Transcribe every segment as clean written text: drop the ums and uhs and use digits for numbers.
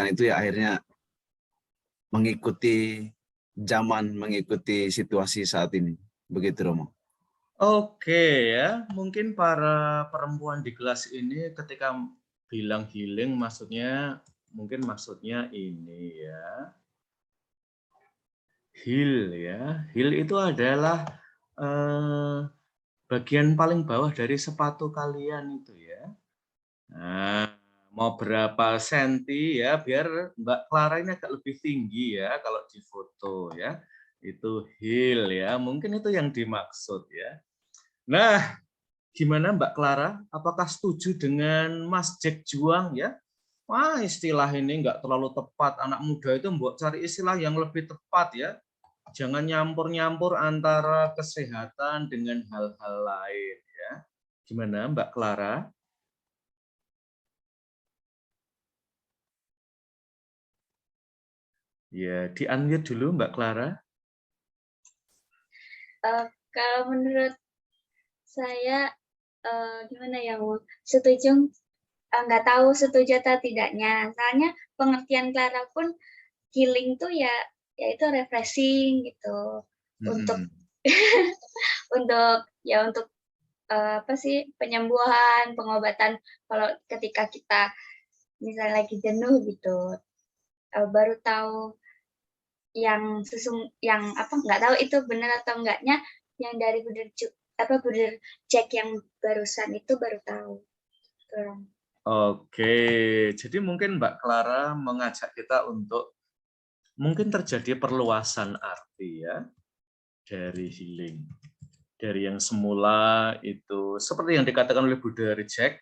itu ya akhirnya mengikuti zaman, mengikuti situasi saat ini. Begitu, Romo. Oke ya, mungkin para perempuan di kelas ini ketika bilang healing mungkin maksudnya ini ya. Heal ya. Heal itu adalah bagian paling bawah dari sepatu kalian itu ya. Nah, mau berapa senti ya biar Mbak Clara ini agak lebih tinggi ya kalau di foto ya. Itu heel ya, mungkin itu yang dimaksud ya. Nah, gimana Mbak Clara? Apakah setuju dengan Mas Jack Juang ya? Wah, istilah ini nggak terlalu tepat. Anak muda itu mbok cari istilah yang lebih tepat ya. Jangan nyampur-nyampur antara kesehatan dengan hal-hal lain ya. Gimana Mbak Clara? Ya, di-unmute dulu Mbak Clara. Kalau menurut saya gimana ya, setuju nggak tahu setuju atau tidaknya. Soalnya pengertian Clara pun healing tuh ya itu refreshing gitu untuk untuk apa sih penyembuhan, pengobatan kalau ketika kita misalnya lagi jenuh gitu. Baru tahu yang apa nggak tahu itu benar atau enggaknya yang dari Buder Jack yang barusan itu baru tahu. Oke, jadi mungkin Mbak Clara mengajak kita untuk mungkin terjadi perluasan arti ya dari healing. Dari yang semula itu seperti yang dikatakan oleh Buddha Jack,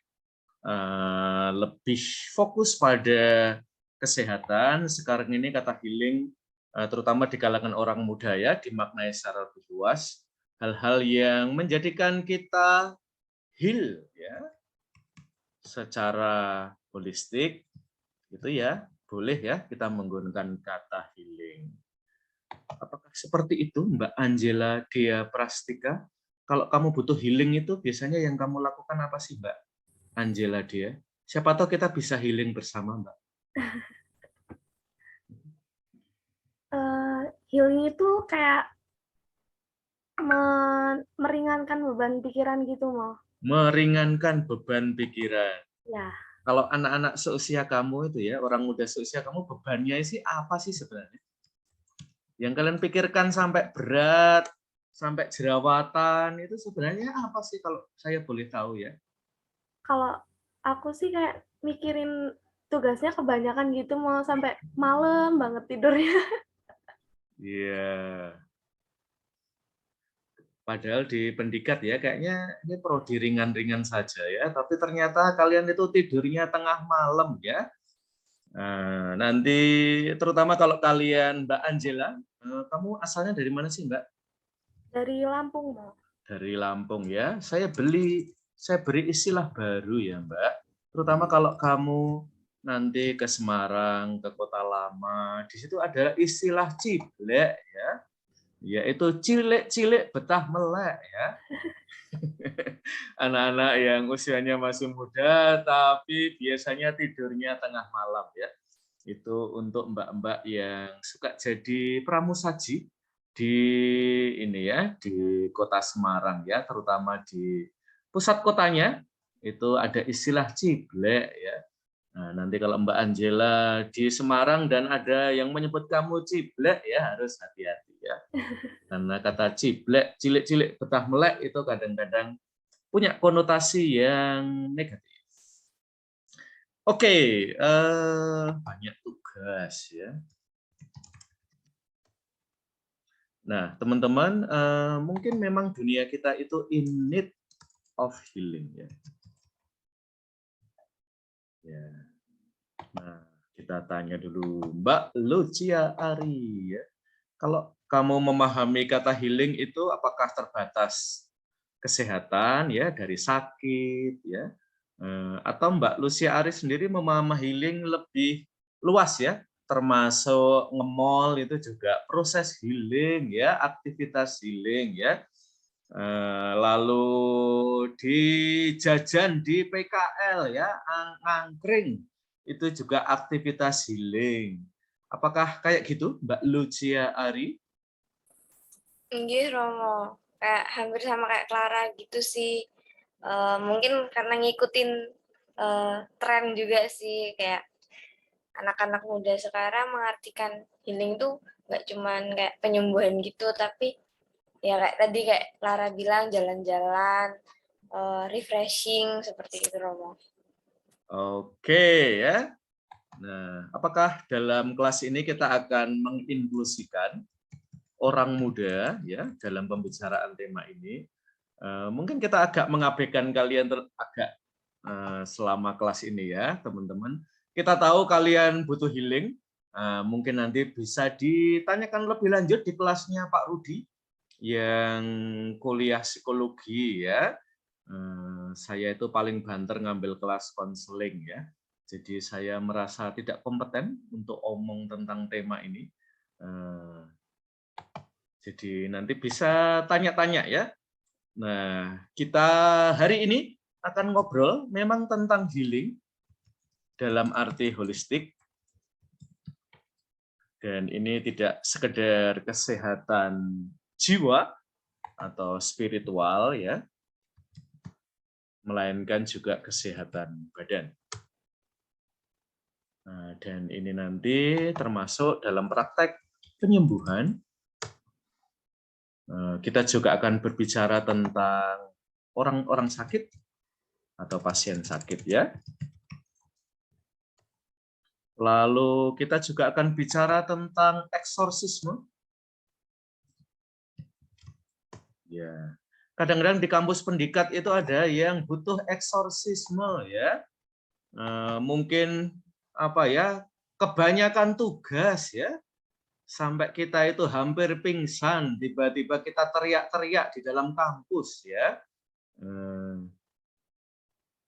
lebih fokus pada kesehatan. Sekarang ini kata healing, terutama di kalangan orang muda ya, dimaknai secara lebih luas. Hal-hal yang menjadikan kita heal ya, secara holistik, itu ya, boleh ya kita menggunakan kata healing. Apakah seperti itu Mbak Angela Dea Prastika? Kalau kamu butuh healing itu biasanya yang kamu lakukan apa sih Mbak Angela Dea? Siapa tahu kita bisa healing bersama Mbak. Healing itu kayak meringankan beban pikiran gitu, mau. Meringankan beban pikiran. Ya. Kalau anak-anak seusia kamu itu ya, orang muda seusia kamu, bebannya sih apa sih sebenarnya? Yang kalian pikirkan sampai berat, sampai jerawatan, itu sebenarnya apa sih kalau saya boleh tahu ya? Kalau aku sih kayak mikirin tugasnya kebanyakan gitu, mau sampai malam banget tidurnya. Iya. Padahal di pendikat ya, kayaknya ini prodi ringan-ringan saja ya, tapi ternyata kalian itu tidurnya tengah malam ya. Nah, nanti terutama kalau kalian Mbak Angela, kamu asalnya dari mana sih Mbak? Dari Lampung, Mbak. Dari Lampung ya. Saya beri istilah baru ya Mbak. Terutama kalau kamu nanti ke Semarang, ke Kota Lama, di situ ada istilah ciblek ya. Yaitu cilik-cilik betah melek ya. Anak-anak yang usianya masih muda tapi biasanya tidurnya tengah malam ya. Itu untuk mbak-mbak yang suka jadi pramusaji di ini ya, di Kota Semarang ya, terutama di pusat kotanya itu ada istilah ciblek ya. Nah, nanti kalau Mbak Angela di Semarang dan ada yang menyebut kamu ciblek ya harus hati-hati ya. Karena kata ciblek, cilik-cilik betah melek itu kadang-kadang punya konotasi yang negatif. Oke, banyak tugas ya. Nah, teman-teman, mungkin memang dunia kita itu in need of healing ya. Ya. Nah, kita tanya dulu Mbak Lucia Ari ya. Kalau kamu memahami kata healing itu apakah terbatas kesehatan ya dari sakit ya, atau Mbak Lucia Ari sendiri memahami healing lebih luas ya, termasuk nge-mall itu juga proses healing ya, aktivitas healing ya, lalu di jajan di PKL ya, angkring itu juga aktivitas healing. Apakah kayak gitu, Mbak Lucia Ari? Nggih, Romo. Kayak hampir sama kayak Clara gitu sih. Mungkin karena ngikutin tren juga sih, kayak anak-anak muda sekarang mengartikan healing tuh nggak cuman kayak penyembuhan gitu, tapi ya kayak tadi kayak Clara bilang jalan-jalan, refreshing seperti itu, Romo. Oke ya. Nah, apakah dalam kelas ini kita akan menginklusikan orang muda ya dalam pembicaraan tema ini? Mungkin kita agak mengabaikan kalian agak selama kelas ini ya, teman-teman. Kita tahu kalian butuh healing. Mungkin nanti bisa ditanyakan lebih lanjut di kelasnya Pak Rudi yang kuliah psikologi ya. Saya itu paling banter ngambil kelas konseling ya. Jadi saya merasa tidak kompeten untuk omong tentang tema ini. Jadi nanti bisa tanya-tanya ya. Nah, kita hari ini akan ngobrol memang tentang healing dalam arti holistik. Dan ini tidak sekedar kesehatan jiwa atau spiritual ya, melainkan juga kesehatan badan. Nah, dan ini nanti termasuk dalam praktek penyembuhan. Kita juga akan berbicara tentang orang-orang sakit atau pasien sakit ya. Lalu kita juga akan bicara tentang eksorsisme. Ya. Kadang-kadang di kampus pendidikan itu ada yang butuh eksorsisme ya. Mungkin apa ya, kebanyakan tugas ya. Sampai kita itu hampir pingsan, tiba-tiba kita teriak-teriak di dalam kampus ya.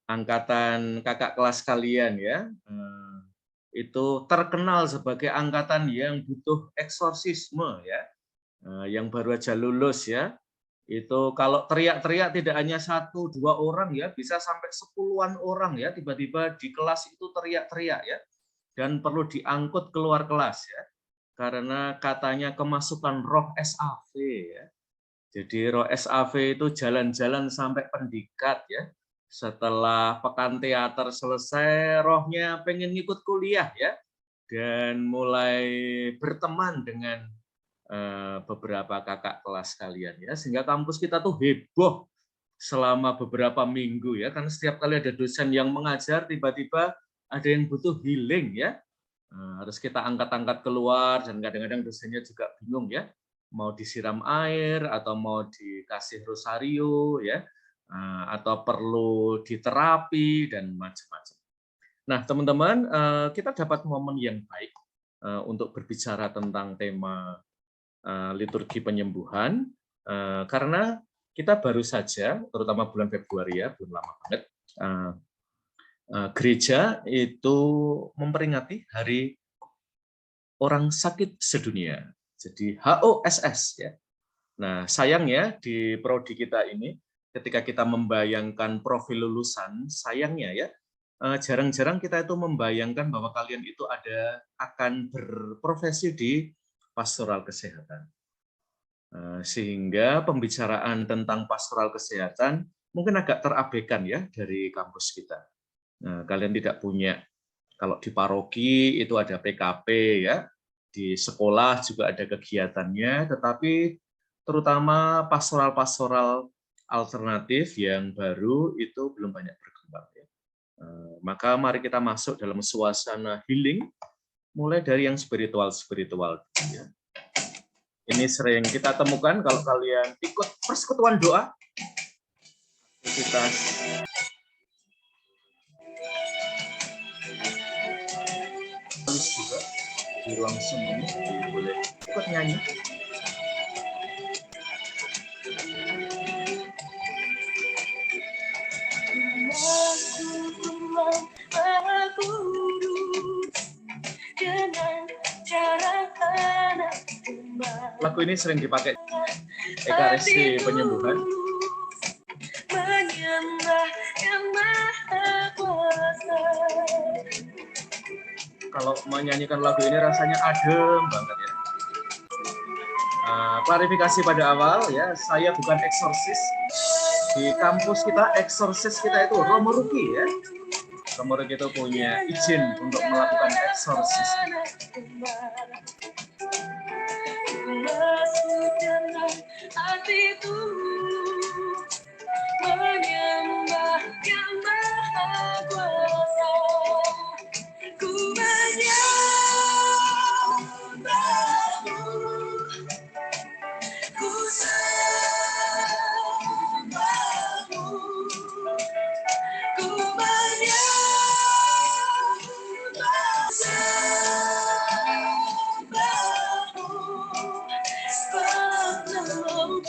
Angkatan kakak kelas kalian ya. Itu terkenal sebagai angkatan yang butuh eksorsisme ya. Yang baru aja lulus ya. Itu kalau teriak-teriak tidak hanya 1-2 orang ya, bisa sampai 10-an orang ya, tiba-tiba di kelas itu teriak-teriak ya. Dan perlu diangkut keluar kelas ya. Karena katanya kemasukan roh SAV ya. Jadi roh SAV itu jalan-jalan sampai pendikat ya. Setelah pekan teater selesai, rohnya pengen ngikut kuliah ya. Dan mulai berteman dengan beberapa kakak kelas kalian ya. Sehingga kampus kita tuh heboh selama beberapa minggu ya. Karena setiap kali ada dosen yang mengajar, tiba-tiba ada yang butuh healing ya. Harus kita angkat-angkat keluar, dan kadang-kadang dosennya juga bingung ya, mau disiram air atau mau dikasih rosario ya, atau perlu diterapi dan macam-macam. Nah teman-teman, kita dapat momen yang baik untuk berbicara tentang tema liturgi penyembuhan, karena kita baru saja, terutama bulan Februari ya, belum lama banget, gereja itu memperingati Hari Orang Sakit Sedunia, jadi HOSS ya. Nah, sayangnya di prodi kita ini, ketika kita membayangkan profil lulusan, sayangnya ya, jarang-jarang kita itu membayangkan bahwa kalian itu akan berprofesi di pastoral kesehatan. Sehingga pembicaraan tentang pastoral kesehatan mungkin agak terabaikan ya dari kampus kita. Nah, kalian tidak punya, kalau di paroki itu ada PKP ya, di sekolah juga ada kegiatannya, tetapi terutama pastoral-pastoral alternatif yang baru itu belum banyak berkembang ya. Maka mari kita masuk dalam suasana healing, mulai dari yang spiritual-spiritual ya. Ini sering kita temukan kalau kalian ikut persekutuan doa, aktivitas juga di ruang semu, boleh ikut nyanyi. Lagu ini sering dipakai Ekaristi penyembuhan. Menyembah yang Maha Kuasa, kalau menyanyikan lagu ini rasanya adem banget ya. Klarifikasi pada awal ya, saya bukan eksorsis. Di kampus kita eksorsis kita itu Romo Ruki ya. Romo Ruki itu punya izin untuk melakukan eksorsis. Menyembah yang maha kuasa, ku menyembahmu, ku sembahmu, ku menyembahmu, sembahmu, sebab namamu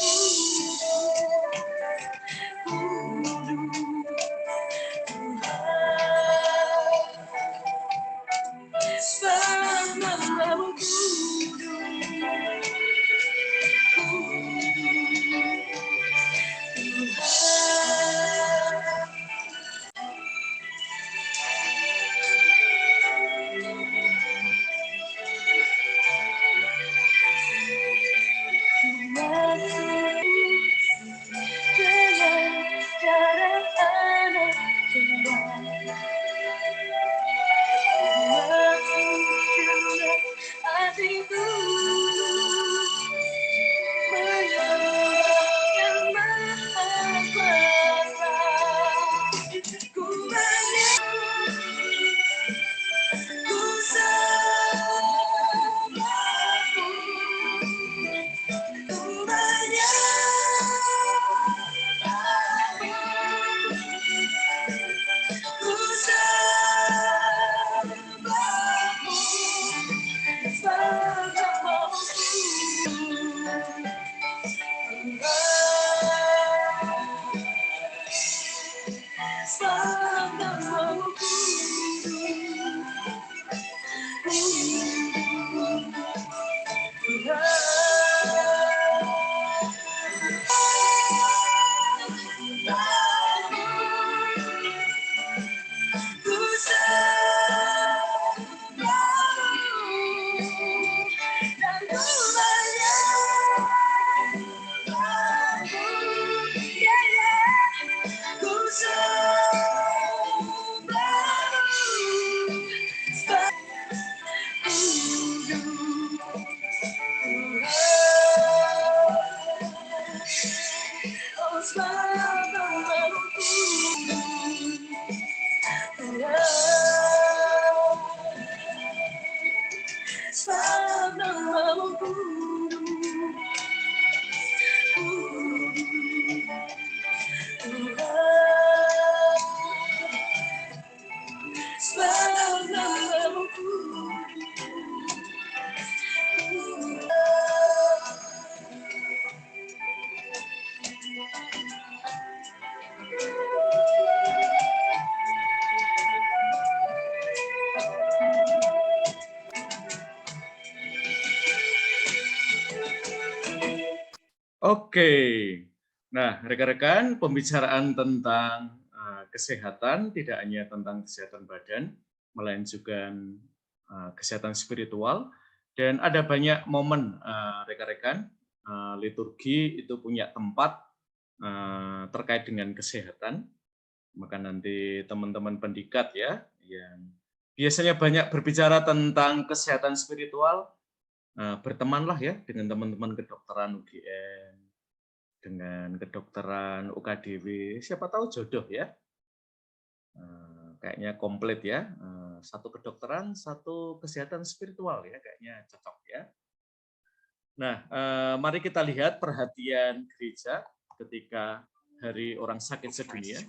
Oke, nah rekan-rekan, pembicaraan tentang kesehatan tidak hanya tentang kesehatan badan, melainkan juga kesehatan spiritual, dan ada banyak momen rekan-rekan, liturgi itu punya tempat terkait dengan kesehatan, maka nanti teman-teman pendikat ya, yang biasanya banyak berbicara tentang kesehatan spiritual, bertemanlah ya dengan teman-teman kedokteran UGM, dengan kedokteran UKDW, siapa tahu jodoh ya. Kayaknya komplit ya, satu kedokteran, satu kesehatan spiritual ya, kayaknya cocok ya. Nah, mari kita lihat perhatian gereja ketika Hari Orang Sakit Sedunia.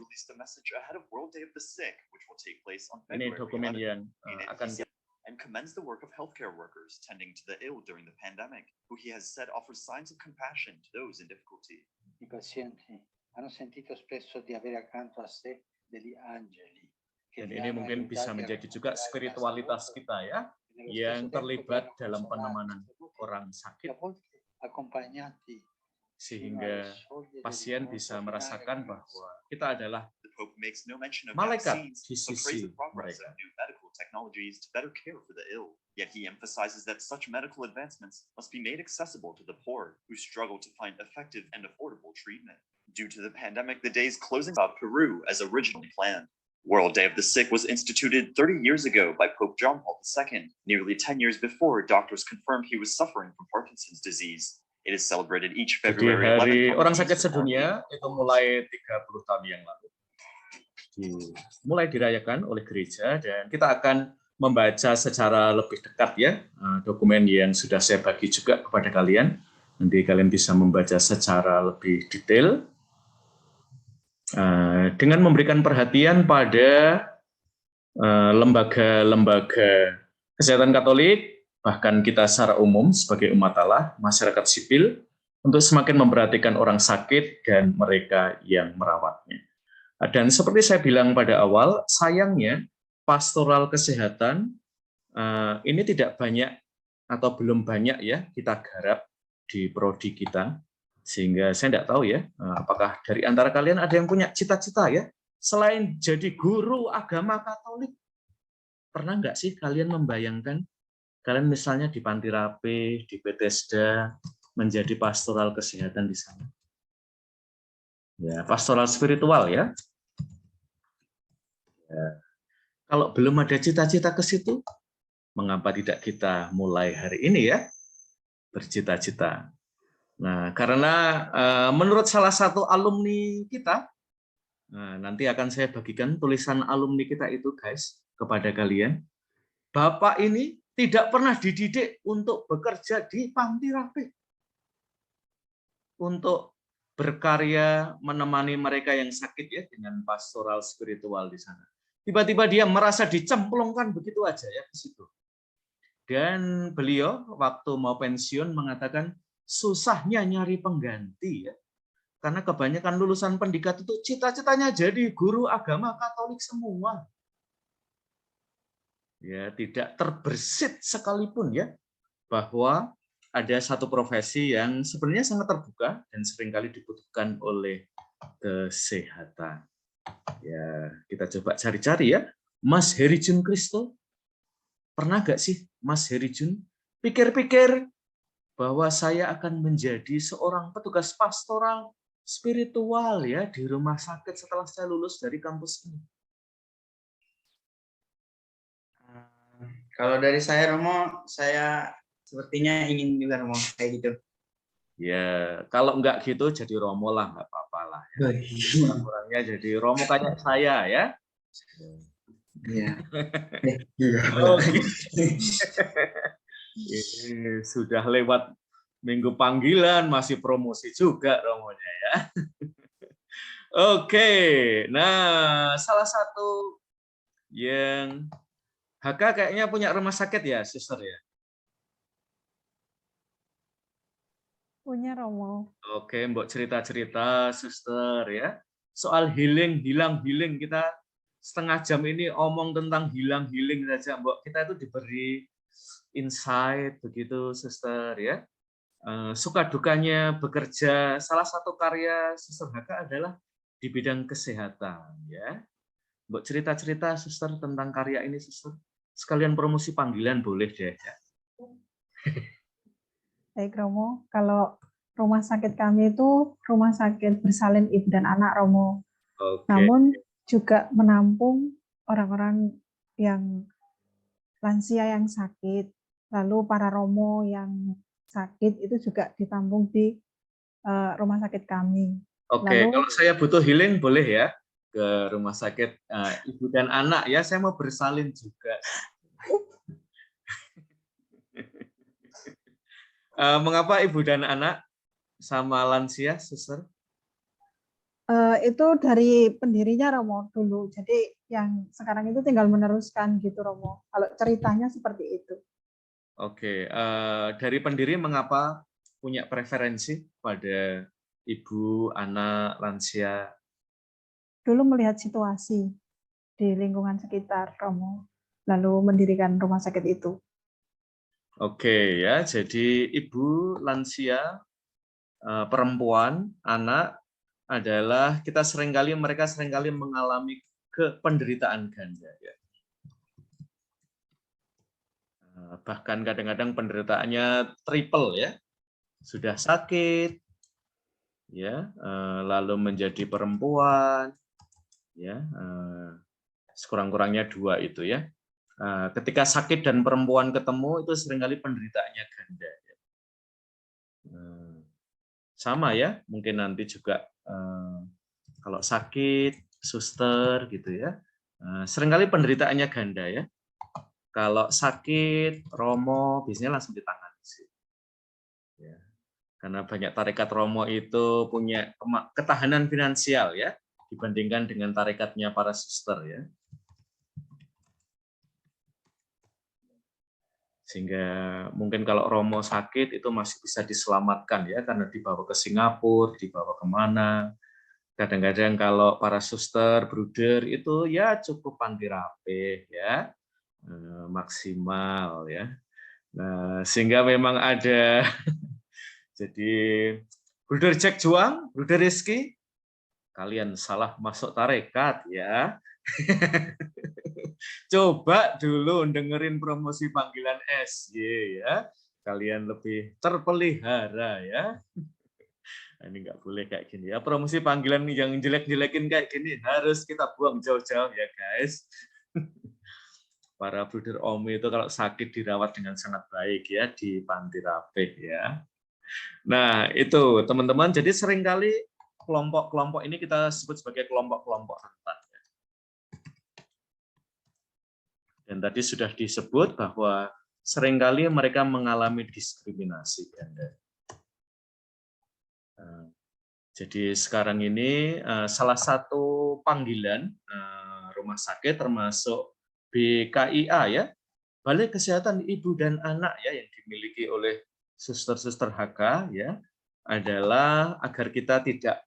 Ini dokumen yang akan and commends the work of healthcare workers tending to the ill during the pandemic, who he has said offers signs of compassion to those in difficulty. I pazienti hanno sentito spesso di avere accanto a sé degli angeli. Dan ini mungkin bisa menjadi juga spiritualitas kita ya, yang terlibat dalam penemanan orang sakit, sehingga pasien bisa merasakan bahwa kita adalah malaikat di sisi mereka. technologies to better care for the ill. Yet he emphasizes that such medical advancements must be made accessible to the poor who struggle to find effective and affordable treatment. Due to the pandemic, the day is closing about Peru as originally planned. World Day of the Sick was instituted 30 years ago by Pope John Paul II, nearly 10 years before doctors confirmed he was suffering from Parkinson's disease. It is celebrated each Jadi February hari 11th. orang sakit sedunia itu mulai 30 tahun yang lalu. Mulai dirayakan oleh gereja dan kita akan membaca secara lebih dekat ya dokumen yang sudah saya bagi juga kepada kalian. Nanti kalian bisa membaca secara lebih detail dengan memberikan perhatian pada lembaga-lembaga kesehatan Katolik, bahkan kita secara umum sebagai umat Allah, masyarakat sipil, untuk semakin memperhatikan orang sakit dan mereka yang merawatnya. Dan seperti saya bilang pada awal, sayangnya pastoral kesehatan ini tidak banyak atau belum banyak ya kita garap di prodi kita, sehingga saya tidak tahu ya apakah dari antara kalian ada yang punya cita-cita ya selain jadi guru agama Katolik. Pernah nggak sih kalian membayangkan kalian misalnya di Panti Rapih, di Bethesda menjadi pastoral kesehatan di sana? Ya, pastoral spiritual ya. Kalau belum ada cita-cita ke situ, mengapa tidak kita mulai hari ini ya bercita-cita? Nah, karena menurut salah satu alumni kita, nanti akan saya bagikan tulisan alumni kita itu guys kepada kalian. Bapak ini tidak pernah dididik untuk bekerja di Panti Rapih, untuk berkarya menemani mereka yang sakit ya dengan pastoral spiritual di sana. Tiba-tiba dia merasa dicemplungkan begitu aja ya ke situ. Dan beliau waktu mau pensiun mengatakan susahnya nyari pengganti ya. Karena kebanyakan lulusan pendidikan itu cita-citanya jadi guru agama Katolik semua. Ya, tidak terbersit sekalipun ya bahwa ada satu profesi yang sebenarnya sangat terbuka dan seringkali dibutuhkan oleh kesehatan. Ya, kita coba cari-cari ya. Mas Heri Jun Kristo, pernah nggak sih Mas Heri Jun pikir-pikir bahwa saya akan menjadi seorang petugas pastoral spiritual ya di rumah sakit setelah saya lulus dari kampus ini? Kalau dari saya Romo, saya sepertinya ingin juga Romo kayak gitu. Ya, kalau enggak gitu jadi Romo lah, nggak apa-apa lah. Ya. Kurang-kurangnya jadi Romo kayak saya ya. Iya. Oke. Ini sudah lewat minggu panggilan, masih promosi juga Romonya ya. Oke, nah salah satu yang HK kayaknya punya rumah sakit ya, Sister ya? Punya Romo. Oke, Mbok cerita-cerita, Sister ya. Soal healing, hilang-healing, kita setengah jam ini omong tentang hilang-healing saja, Mbok. Kita itu diberi insight begitu, Sister ya. Suka dukanya bekerja, salah satu karya Sister HK adalah di bidang kesehatan ya. Mbok cerita-cerita, Sister, tentang karya ini, Sister. Sekalian promosi panggilan boleh deh ya. Baik Romo, kalau rumah sakit kami itu rumah sakit bersalin ibu dan anak Romo. Oke. Namun juga menampung orang-orang yang lansia yang sakit, lalu para Romo yang sakit itu juga ditampung di rumah sakit kami. Oke, Lalu, kalau saya butuh healing boleh ya ke rumah sakit ibu dan anak ya, saya mau bersalin juga. Mengapa ibu dan anak sama lansia, Suster? itu dari pendirinya Romo dulu, jadi yang sekarang itu tinggal meneruskan gitu Romo. Kalau ceritanya seperti itu. Oke, dari pendiri mengapa punya preferensi pada ibu, anak, lansia? Dulu melihat situasi di lingkungan sekitar Romo, lalu mendirikan rumah sakit itu. Oke ya, jadi ibu, lansia, perempuan, anak adalah mereka seringkali mengalami penderitaan ganda ya. Bahkan kadang-kadang penderitaannya triple ya, sudah sakit, ya, lalu menjadi perempuan, ya, sekurang-kurangnya 2 itu ya. Ketika sakit dan perempuan ketemu itu seringkali penderitaannya ganda. Ya. Sama ya, mungkin nanti juga kalau sakit, suster gitu ya, seringkali penderitaannya ganda ya. Kalau sakit, romo biasanya langsung ditangani sih. Ya. Karena banyak tarekat romo itu punya ketahanan finansial ya, dibandingkan dengan tarekatnya para suster ya. Sehingga mungkin kalau romo sakit itu masih bisa diselamatkan ya, karena dibawa ke Singapura, dibawa kemana. Kadang-kadang kalau para suster, bruder itu ya cukup panti rapih ya, maksimal ya. Nah, sehingga memang ada jadi Bruder Jack Juang, Bruder Rizky, kalian salah masuk tarekat ya. Coba dulu dengerin promosi panggilan SY ya, kalian lebih terpelihara ya. Ini nggak boleh kayak gini ya, promosi panggilan yang jelek-jelekin kayak gini harus kita buang jauh-jauh ya guys. Para bruder Omi itu kalau sakit dirawat dengan sangat baik ya di panti rapih ya. Nah itu teman-teman, jadi seringkali kelompok-kelompok ini kita sebut sebagai kelompok-kelompok rentan. Dan tadi sudah disebut bahwa seringkali mereka mengalami diskriminasi ganda. Jadi sekarang ini salah satu panggilan rumah sakit termasuk BKIA ya, Balai Kesehatan Ibu dan Anak ya, yang dimiliki oleh suster-suster HK ya, adalah agar kita tidak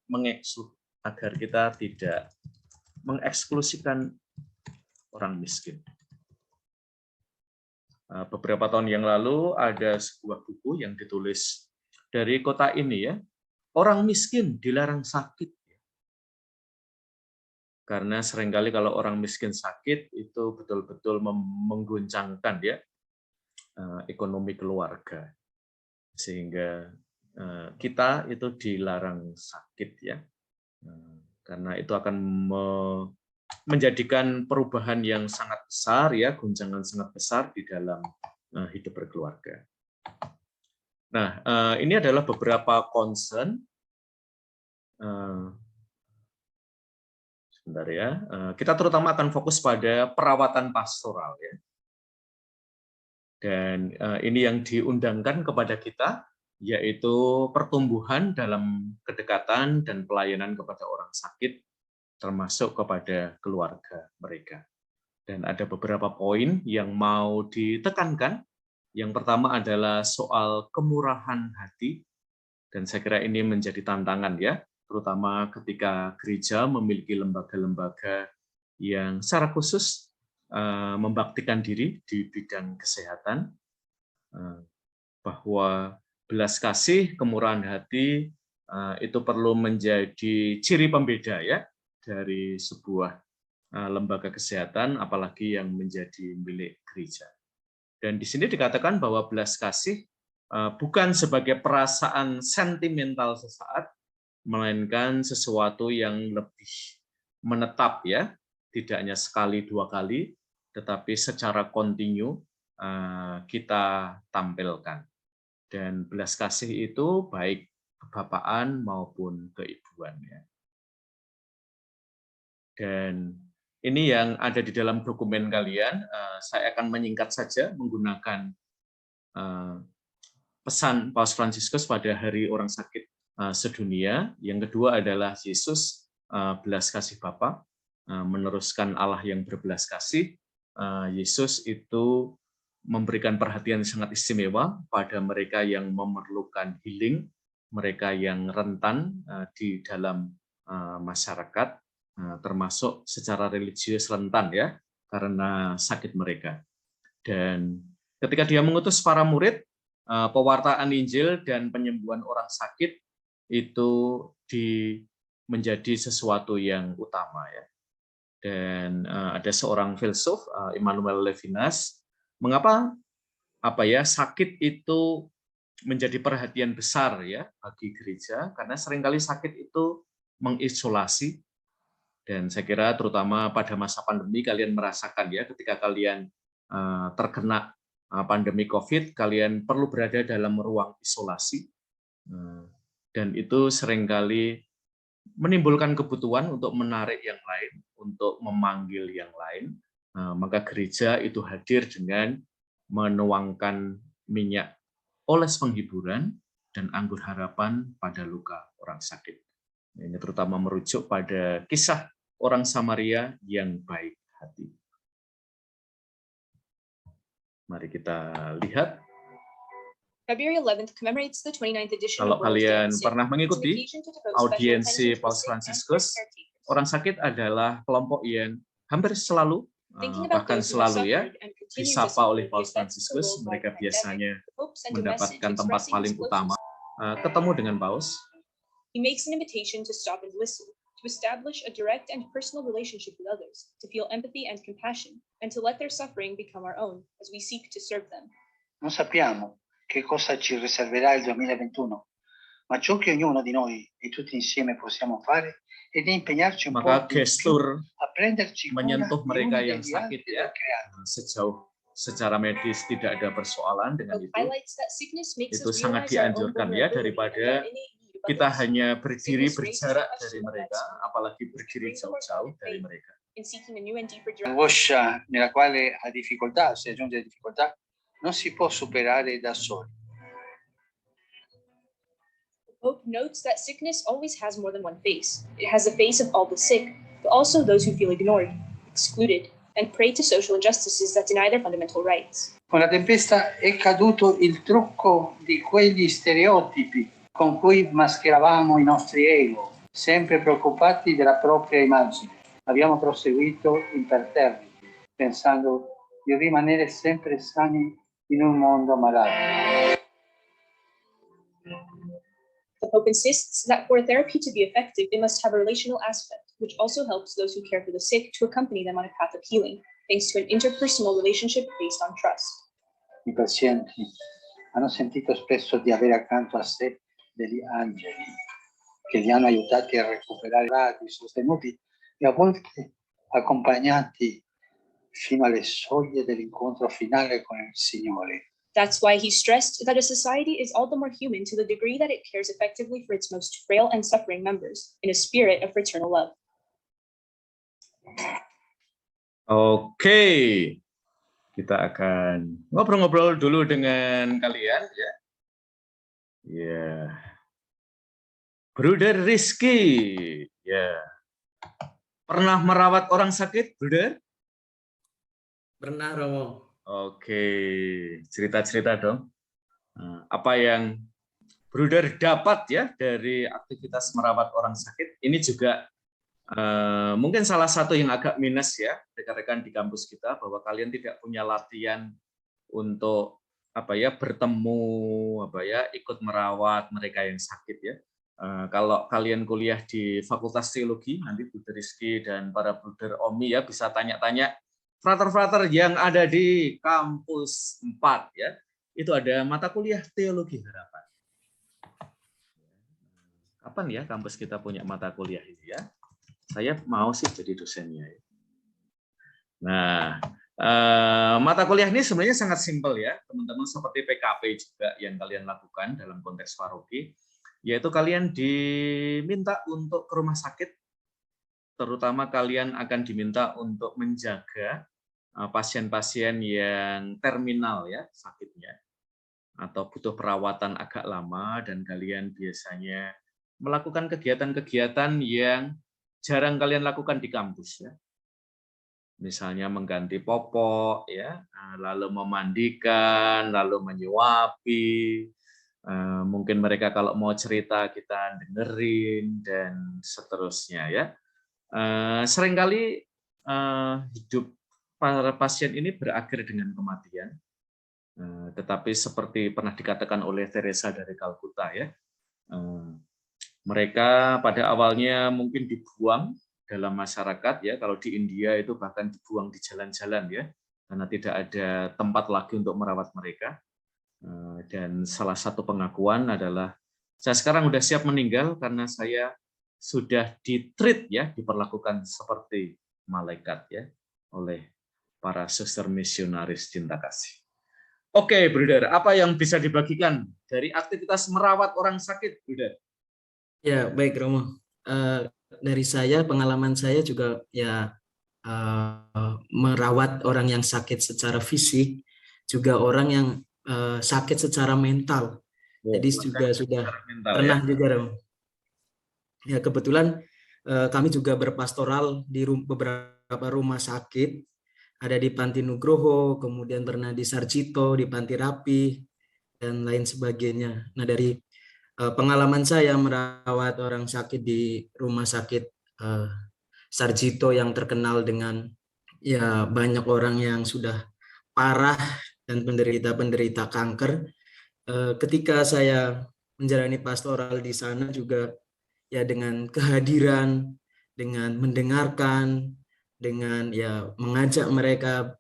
mengeksklusikan orang miskin. Beberapa tahun yang lalu ada sebuah buku yang ditulis dari kota ini ya, orang miskin dilarang sakit. Karena seringkali kalau orang miskin sakit itu betul-betul mengguncangkan ya ekonomi keluarga, sehingga kita itu dilarang sakit ya, karena itu akan menjadikan perubahan yang sangat besar ya, guncangan sangat besar di dalam hidup berkeluarga. Nah, ini adalah beberapa concern. Sebentar ya, kita terutama akan fokus pada perawatan pastoral ya. Dan ini yang diundangkan kepada kita, yaitu pertumbuhan dalam kedekatan dan pelayanan kepada orang sakit, termasuk kepada keluarga mereka. Dan ada beberapa poin yang mau ditekankan. Yang pertama adalah soal kemurahan hati, dan saya kira ini menjadi tantangan ya, terutama ketika gereja memiliki lembaga-lembaga yang secara khusus membaktikan diri di bidang kesehatan, bahwa belas kasih, kemurahan hati itu perlu menjadi ciri pembeda ya dari sebuah lembaga kesehatan, apalagi yang menjadi milik gereja. Dan di sini dikatakan bahwa belas kasih bukan sebagai perasaan sentimental sesaat, melainkan sesuatu yang lebih menetap ya, tidak hanya sekali dua kali, tetapi secara kontinu kita tampilkan. Dan belas kasih itu baik kebapaan maupun keibuan ya. Dan ini yang ada di dalam dokumen kalian. Saya akan menyingkat saja menggunakan pesan Paus Fransiskus pada Hari Orang Sakit Sedunia. Yang kedua adalah Yesus belas kasih Bapa, meneruskan Allah yang berbelas kasih. Yesus itu memberikan perhatian sangat istimewa pada mereka yang memerlukan healing, mereka yang rentan di dalam masyarakat, termasuk secara religius rentan ya, karena sakit mereka. Dan ketika dia mengutus para murid, pewartaan Injil dan penyembuhan orang sakit itu menjadi sesuatu yang utama ya. Dan ada seorang filsuf, Immanuel Levinas, mengapa sakit itu menjadi perhatian besar ya bagi gereja, karena seringkali sakit itu mengisolasi. Dan saya kira terutama pada masa pandemi kalian merasakan ya, ketika kalian terkena pandemi COVID, kalian perlu berada dalam ruang isolasi. Dan itu seringkali menimbulkan kebutuhan untuk menarik yang lain, untuk memanggil yang lain. Maka gereja itu hadir dengan menuangkan minyak oles penghiburan dan anggur harapan pada luka orang sakit. Ini terutama merujuk pada kisah orang Samaria yang baik hati. Mari kita lihat. February 11th commemorates the 29th edition Kalau of World Day kalian of the Sick. pernah mengikuti It's an occasion to devote special audiensi attention to Paus the sick and Fransiskus, their caretakers. orang sakit adalah kelompok yang hampir selalu, Thinking about bahkan those who have selalu ya, suffered and continue to disapa suffer oleh the Paus effects of the Fransiskus. worldwide Mereka pandemic. biasanya The Pope sent a message mendapatkan tempat expressing paling his utama, closeness. ketemu dengan Paus. He makes an invitation to stop and listen, to establish a direct and personal relationship with others, to feel empathy and compassion, and to let their suffering become our own as we seek to serve them. Non sappiamo che cosa ci riserverà il 2021, ma ciò che ognuno di noi e tutti insieme possiamo fare è di impegnarci un po' Maka di più gestur a prenderci cura menyentuh gli mereka uni yang degli sakit altri ya, del creato. sejauh secara medis tidak ada persoalan dengan Pope itu. highlights that sickness makes Itu us sangat realize our own dianjurkan ya, vulnerability and daripada our innate need of kita others. hanya berdiri Sickness raises berjarak the dari question of mereka, life. apalagi berdiri jauh-jauh dari mereka. In seeking a new and deeper direction. L'angoscia nella quale ha difficoltà, si aggiunge difficoltà, non si può superare da soli. Pope notes that sickness always has more than one face. It has the face of all the sick, but also those who feel ignored, excluded, and prey to social injustices that deny their fundamental rights. Con la tempesta è caduto il trucco di quegli stereotipi con cui mascheravamo i nostri ego, sempre preoccupati della propria immagine. Abbiamo proseguito imperterriti, pensando di rimanere sempre sani in un mondo malato. The Pope insists that for therapy to be effective, it must have a relational aspect, which also helps those who care for the sick to accompany them on a path of healing, thanks to an interpersonal relationship based on trust. I pazienti hanno sentito spesso di avere accanto a sé degli angeli che li hanno aiutati a recuperare, sostenuti e a volte accompagnati fino alle soglie dell'incontro finale con il Signore. That's why he stressed that a society is all the more human to the degree that it cares effectively for its most frail and suffering members, in a spirit of fraternal love. Oke, kita akan ngobrol-ngobrol dulu dengan kalian ya. Ya, Bruder Rizky, ya, pernah merawat orang sakit, Bruder? Pernah, Romo. Oke, cerita-cerita dong. Apa yang Bruder dapat ya dari aktivitas merawat orang sakit? Ini juga mungkin salah satu yang agak minus ya, rekan-rekan di kampus kita, bahwa kalian tidak punya latihan untuk bertemu, ikut merawat mereka yang sakit ya. Kalau kalian kuliah di Fakultas Teologi, nanti Bruder Rizky dan para Bruder Omi ya bisa tanya-tanya frater-frater yang ada di kampus 4 ya. Itu ada mata kuliah Teologi Harapan. Kapan ya kampus kita punya mata kuliah ini ya? Saya mau sih jadi dosennya. Nah, mata kuliah ini sebenarnya sangat simpel ya, teman-teman, seperti PKP juga yang kalian lakukan dalam konteks paroki, yaitu kalian diminta untuk ke rumah sakit, terutama kalian akan diminta untuk menjaga pasien-pasien yang terminal ya sakitnya, atau butuh perawatan agak lama, dan kalian biasanya melakukan kegiatan-kegiatan yang jarang kalian lakukan di kampus ya. Misalnya mengganti popok ya, lalu memandikan, lalu menyuapi, mungkin mereka kalau mau cerita kita dengerin, dan seterusnya ya. Seringkali hidup para pasien ini berakhir dengan kematian, tetapi seperti pernah dikatakan oleh Teresa dari Kalkuta ya, mereka pada awalnya mungkin dibuang dalam masyarakat ya, kalau di India itu bahkan dibuang di jalan-jalan ya, karena tidak ada tempat lagi untuk merawat mereka. Dan salah satu pengakuan adalah saya sekarang sudah siap meninggal karena saya sudah ditreat ya, diperlakukan seperti malaikat ya oleh para suster misionaris cinta kasih. Oke, Bruder, apa yang bisa dibagikan dari aktivitas merawat orang sakit, Bruder? Ya, baik Romo. Dari saya, pengalaman saya juga ya merawat orang yang sakit secara fisik, juga orang yang sakit secara mental. Jadi juga sudah mental, pernah ya? juga Romo. Ya, kebetulan kami juga berpastoral di beberapa rumah sakit, ada di Panti Nugroho, kemudian pernah di Sarjito, di Panti Rapi, dan lain sebagainya. Nah, dari pengalaman saya merawat orang sakit di rumah sakit Sarjito yang terkenal dengan ya banyak orang yang sudah parah dan penderita kanker. Ketika saya menjalani pastoral di sana juga ya dengan kehadiran, dengan mendengarkan, dengan ya mengajak mereka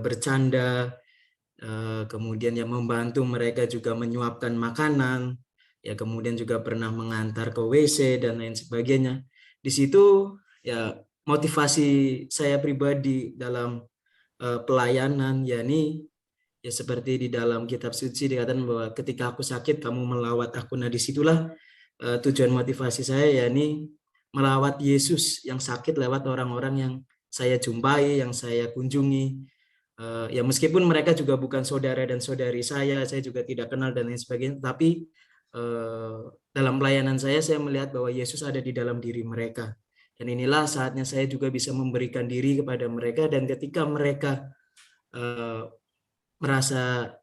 bercanda, kemudian ya membantu mereka juga menyuapkan makanan, ya kemudian juga pernah mengantar ke WC dan lain sebagainya. Di situ ya motivasi saya pribadi dalam pelayanan yakni ya seperti di dalam kitab suci dikatakan bahwa ketika aku sakit kamu melawat aku. Nah, disitulah tujuan motivasi saya yakni melawat Yesus yang sakit lewat orang-orang yang saya jumpai, yang saya kunjungi. Ya meskipun mereka juga bukan saudara dan saudari saya juga tidak kenal dan lain sebagainya, tapi dalam pelayanan saya melihat bahwa Yesus ada di dalam diri mereka. Dan inilah saatnya saya juga bisa memberikan diri kepada mereka, dan ketika mereka merasa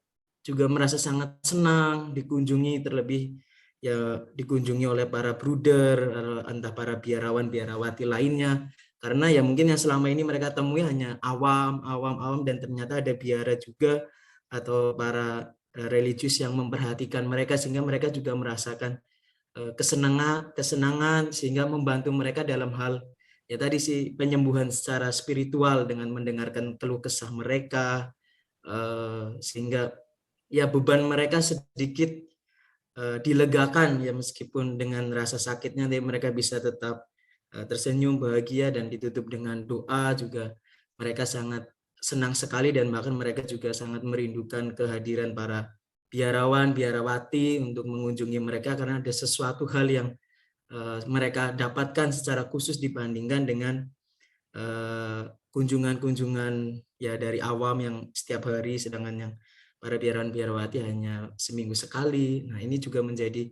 sangat senang dikunjungi, terlebih ya dikunjungi oleh para bruder, entah para biarawan-biarawati lainnya, karena ya mungkin yang selama ini mereka temui hanya awam dan ternyata ada biara juga atau para religius yang memperhatikan mereka sehingga mereka juga merasakan kesenangan sehingga membantu mereka dalam hal ya tadi sih penyembuhan secara spiritual dengan mendengarkan keluh kesah mereka, sehingga ya beban mereka sedikit dilegakan ya, meskipun dengan rasa sakitnya mereka bisa tetap tersenyum bahagia dan ditutup dengan doa. Juga mereka sangat senang sekali dan bahkan mereka juga sangat merindukan kehadiran para biarawan biarawati untuk mengunjungi mereka karena ada sesuatu hal yang mereka dapatkan secara khusus dibandingkan dengan kunjungan-kunjungan ya dari awam yang setiap hari, sedangkan yang para biarawan biarawati hanya seminggu sekali. Nah, ini juga menjadi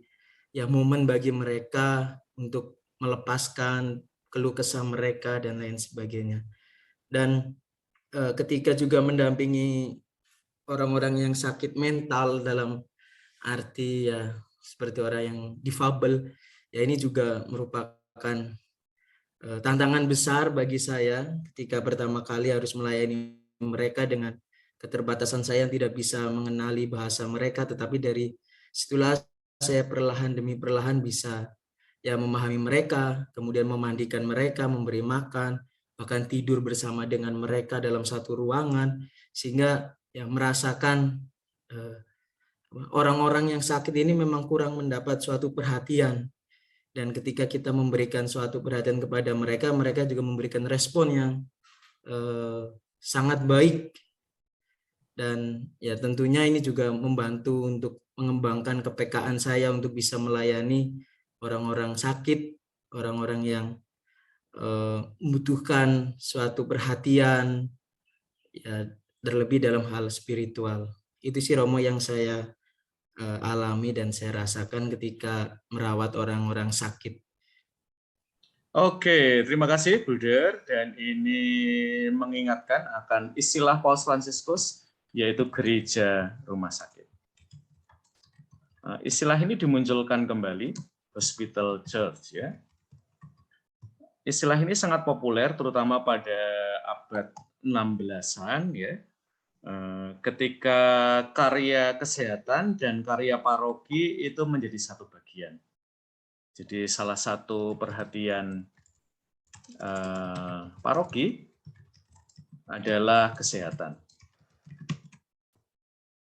ya momen bagi mereka untuk melepaskan keluh kesah mereka dan lain sebagainya. Dan ketika juga mendampingi orang-orang yang sakit mental dalam arti ya seperti orang yang difabel, ya ini juga merupakan tantangan besar bagi saya ketika pertama kali harus melayani mereka dengan keterbatasan saya yang tidak bisa mengenali bahasa mereka, tetapi dari situlah saya perlahan demi perlahan bisa ya memahami mereka, kemudian memandikan mereka, memberi makan, bahkan tidur bersama dengan mereka dalam satu ruangan, sehingga ya merasakan orang-orang yang sakit ini memang kurang mendapat suatu perhatian. Dan ketika kita memberikan suatu perhatian kepada mereka, mereka juga memberikan respon yang sangat baik. Dan ya tentunya ini juga membantu untuk mengembangkan kepekaan saya untuk bisa melayani orang-orang sakit, orang-orang yang membutuhkan suatu perhatian, ya terlebih dalam hal spiritual. Itu sih Romo yang saya alami dan saya rasakan ketika merawat orang-orang sakit. Oke, terima kasih Bruder, dan ini mengingatkan akan istilah Paus Fransiskus yaitu gereja rumah sakit. Istilah ini dimunculkan kembali, hospital church ya. Istilah ini sangat populer terutama pada abad 16-an ya. Ketika karya kesehatan dan karya paroki itu menjadi satu bagian. Jadi salah satu perhatian paroki adalah kesehatan.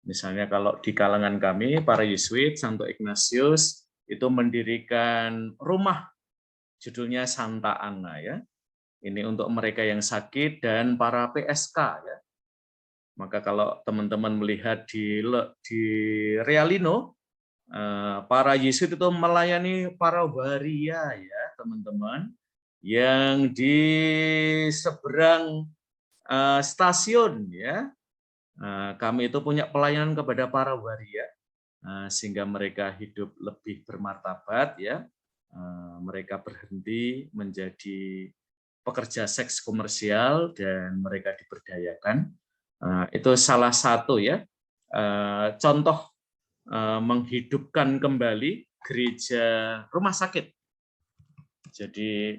Misalnya kalau di kalangan kami, para Yesuit, Santo Ignatius, itu mendirikan rumah, judulnya Santa Anna ya. Ini untuk mereka yang sakit dan para PSK ya. Maka kalau teman-teman melihat di Realino, para Yesuit itu melayani para waria ya teman-teman, yang di seberang stasiun ya. Kami itu punya pelayanan kepada para waria sehingga mereka hidup lebih bermartabat ya. Mereka berhenti menjadi pekerja seks komersial dan mereka diberdayakan. Itu salah satu ya contoh menghidupkan kembali gereja rumah sakit. Jadi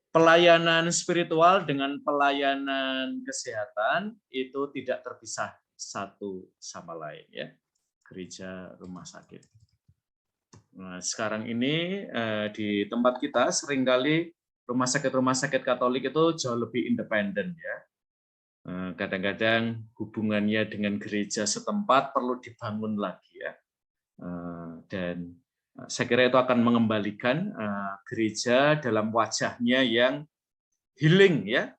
pelayanan spiritual dengan pelayanan kesehatan itu tidak terpisah satu sama lain ya. Gereja rumah sakit. Nah, sekarang ini di tempat kita seringkali rumah sakit Katolik itu jauh lebih independen ya. Kadang-kadang hubungannya dengan gereja setempat perlu dibangun lagi ya. Dan saya kira itu akan mengembalikan gereja dalam wajahnya yang healing ya.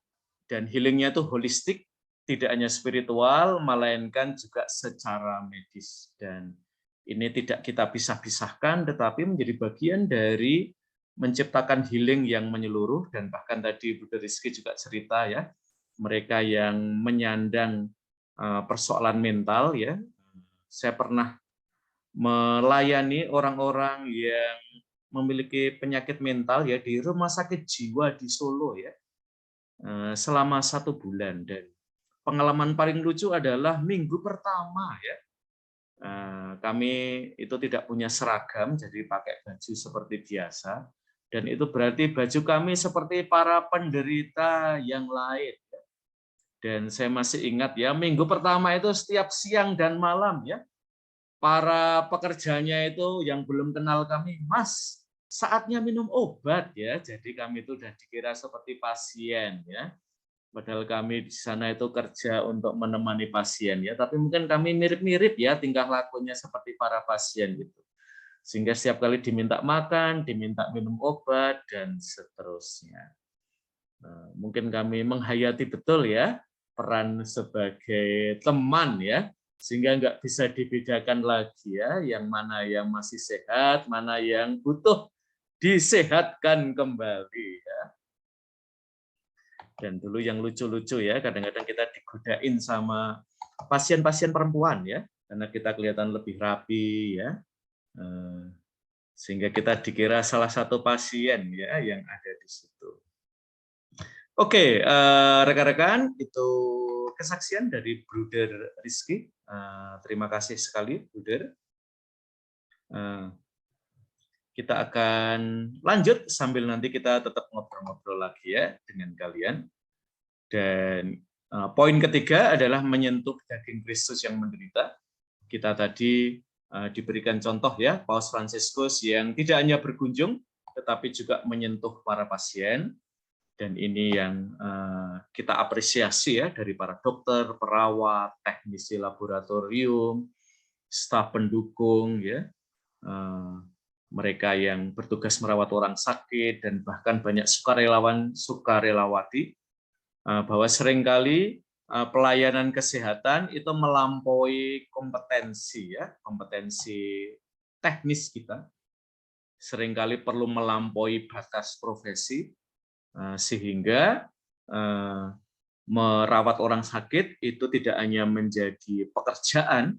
Dan healingnya itu holistik, tidak hanya spiritual, melainkan juga secara medis. Dan ini tidak kita pisah-pisahkan, tetapi menjadi bagian dari menciptakan healing yang menyeluruh. Dan bahkan tadi Bu Rizky juga cerita ya, mereka yang menyandang persoalan mental ya. Saya pernah melayani orang-orang yang memiliki penyakit mental ya di rumah sakit jiwa di Solo ya selama 1 bulan. Dan pengalaman paling lucu adalah minggu pertama ya kami itu tidak punya seragam, jadi pakai baju seperti biasa, dan itu berarti baju kami seperti para penderita yang lain. Dan saya masih ingat ya, minggu pertama itu setiap siang dan malam ya, para pekerjanya itu yang belum kenal kami, Mas, saatnya minum obat ya. Jadi kami itu sudah dikira seperti pasien ya. Padahal kami di sana itu kerja untuk menemani pasien ya, tapi mungkin kami mirip-mirip ya tingkah lakunya seperti para pasien gitu. Sehingga setiap kali diminta makan, diminta minum obat dan seterusnya. Mungkin kami menghayati betul ya peran sebagai teman ya, sehingga nggak bisa dibedakan lagi ya, yang mana yang masih sehat, mana yang butuh disehatkan kembali ya. Dan dulu yang lucu-lucu ya, kadang-kadang kita digodain sama pasien-pasien perempuan ya, karena kita kelihatan lebih rapi ya, sehingga kita dikira salah satu pasien ya yang ada di situ. Oke, rekan-rekan, itu kesaksian dari Bruder Rizky. Terima kasih sekali, Bruder. Kita akan lanjut sambil nanti kita tetap ngobrol-ngobrol lagi ya dengan kalian. Dan poin ketiga adalah menyentuh daging Kristus yang menderita. Kita tadi diberikan contoh ya, Paus Fransiskus yang tidak hanya berkunjung, tetapi juga menyentuh para pasien. Dan ini yang kita apresiasi ya dari para dokter, perawat, teknisi laboratorium, staf pendukung ya, mereka yang bertugas merawat orang sakit dan bahkan banyak sukarelawan sukarelawati, bahwa seringkali pelayanan kesehatan itu melampaui kompetensi ya, kompetensi teknis kita. Seringkali perlu melampaui batas profesi. Sehingga merawat orang sakit itu tidak hanya menjadi pekerjaan,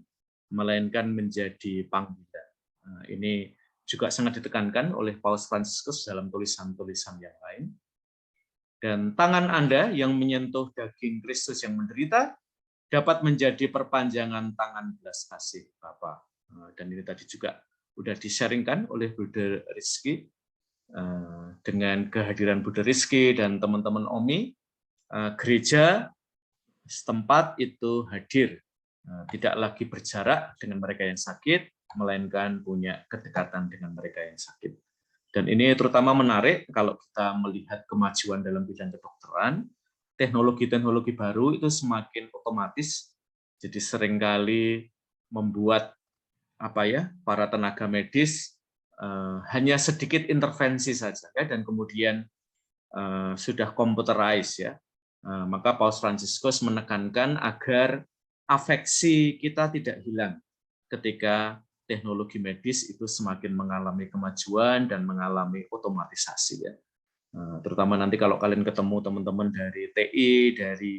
melainkan menjadi panggilan. Ini juga sangat ditekankan oleh Paus Fransiskus dalam tulisan-tulisan yang lain. Dan tangan Anda yang menyentuh daging Kristus yang menderita dapat menjadi perpanjangan tangan belas kasih Bapa. Dan ini tadi juga sudah di-sharingkan oleh Bruder Rizky. Dengan kehadiran Bruder Rizky dan teman-teman OMI, gereja setempat itu hadir, tidak lagi berjarak dengan mereka yang sakit, melainkan punya kedekatan dengan mereka yang sakit. Dan ini terutama menarik kalau kita melihat kemajuan dalam bidang kedokteran, teknologi-teknologi baru itu semakin otomatis, jadi seringkali membuat para tenaga medis hanya sedikit intervensi saja ya, dan kemudian sudah computerized ya. Maka Paus Fransiskus menekankan agar afeksi kita tidak hilang ketika teknologi medis itu semakin mengalami kemajuan dan mengalami otomatisasi ya. Terutama nanti kalau kalian ketemu teman-teman dari TI, dari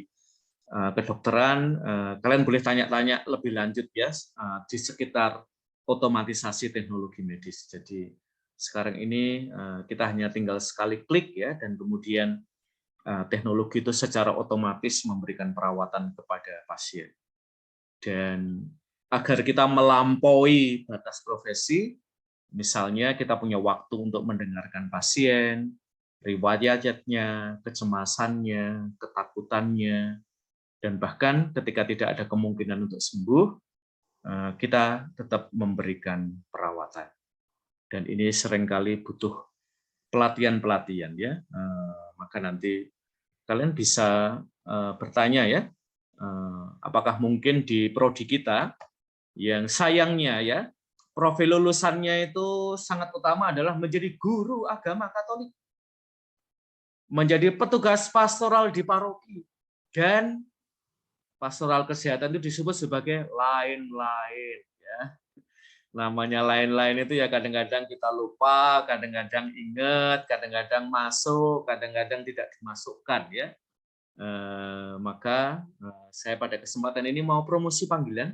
kedokteran, kalian boleh tanya-tanya lebih lanjut ya di sekitar otomatisasi teknologi medis. Jadi sekarang ini kita hanya tinggal sekali klik ya, dan kemudian teknologi itu secara otomatis memberikan perawatan kepada pasien. Dan agar kita melampaui batas profesi, misalnya kita punya waktu untuk mendengarkan pasien, riwayatnya, kecemasannya, ketakutannya, dan bahkan ketika tidak ada kemungkinan untuk sembuh, kita tetap memberikan perawatan. Dan ini seringkali butuh pelatihan-pelatihan ya. Maka nanti kalian bisa bertanya ya, apakah mungkin di prodi kita yang sayangnya ya profil lulusannya itu sangat utama adalah menjadi guru agama Katolik, menjadi petugas pastoral di paroki, dan pastoral kesehatan itu disebut sebagai lain-lain ya. Namanya lain-lain itu ya kadang-kadang kita lupa, kadang-kadang ingat, kadang-kadang masuk, kadang-kadang tidak dimasukkan ya. Maka saya pada kesempatan ini mau promosi panggilan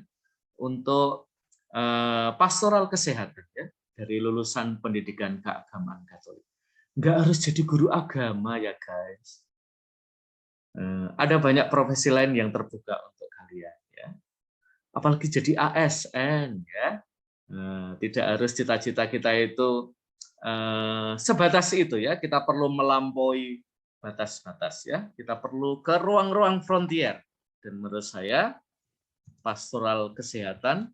untuk pastoral kesehatan ya, dari lulusan pendidikan keagamaan Katolik. Nggak harus jadi guru agama ya guys. Ada banyak profesi lain yang terbuka untuk kalian ya. Apalagi jadi ASN ya. Tidak harus cita-cita kita itu sebatas itu ya. Kita perlu melampaui batas-batas ya. Kita perlu ke ruang-ruang frontier. Dan menurut saya pastoral kesehatan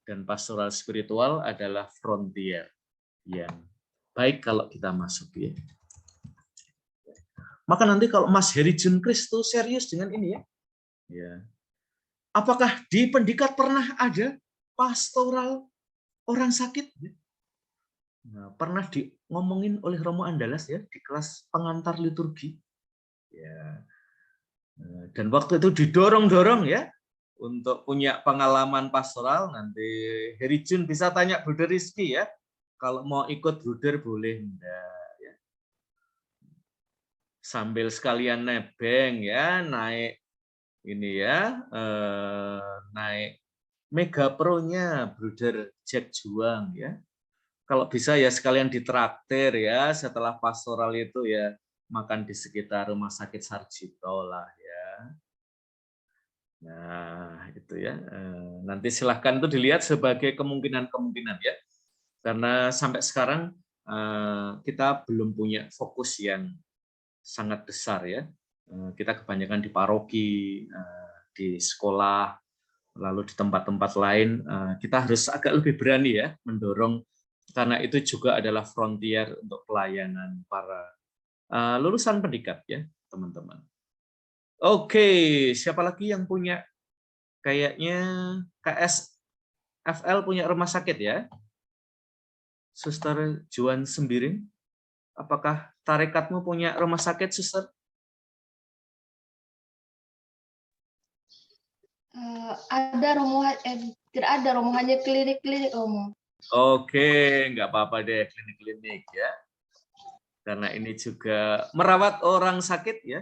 dan pastoral spiritual adalah frontier yang baik kalau kita masuk ya. Maka nanti kalau Mas Heri Jun Kristo serius dengan ini ya. Apakah di pendikat pernah ada pastoral orang sakit? Nah, pernah ngomongin oleh Romo Andalas ya di kelas pengantar liturgi. Ya. Dan waktu itu didorong-dorong ya untuk punya pengalaman pastoral. Nanti Heri Jun bisa tanya Bruder Rizky ya. Kalau mau ikut Bruder boleh enggak ya. Sambil sekalian nebeng ya, naik ini ya, naik Mega Pro-nya Bruder Jack Juang ya. Kalau bisa ya sekalian ditraktir ya setelah pastoral itu ya, makan di sekitar Rumah Sakit Sarjito lah ya. Nah, itu ya. Nanti silahkan itu dilihat sebagai kemungkinan-kemungkinan ya. Karena sampai sekarang kita belum punya fokus yang sangat besar ya. Kita kebanyakan di paroki, di sekolah, lalu di tempat-tempat lain. Kita harus agak lebih berani ya mendorong, karena itu juga adalah frontier untuk pelayanan para lulusan pendidikan ya, teman-teman. Oke, siapa lagi yang punya? Kayaknya KSFL punya rumah sakit ya. Suster Juan Sembiring, apakah tarekatmu punya rumah sakit, Suster? Ada Romo, tidak ada Romo, hanya klinik-klinik Romo. Oke, nggak apa-apa deh klinik-klinik ya. Karena ini juga merawat orang sakit ya.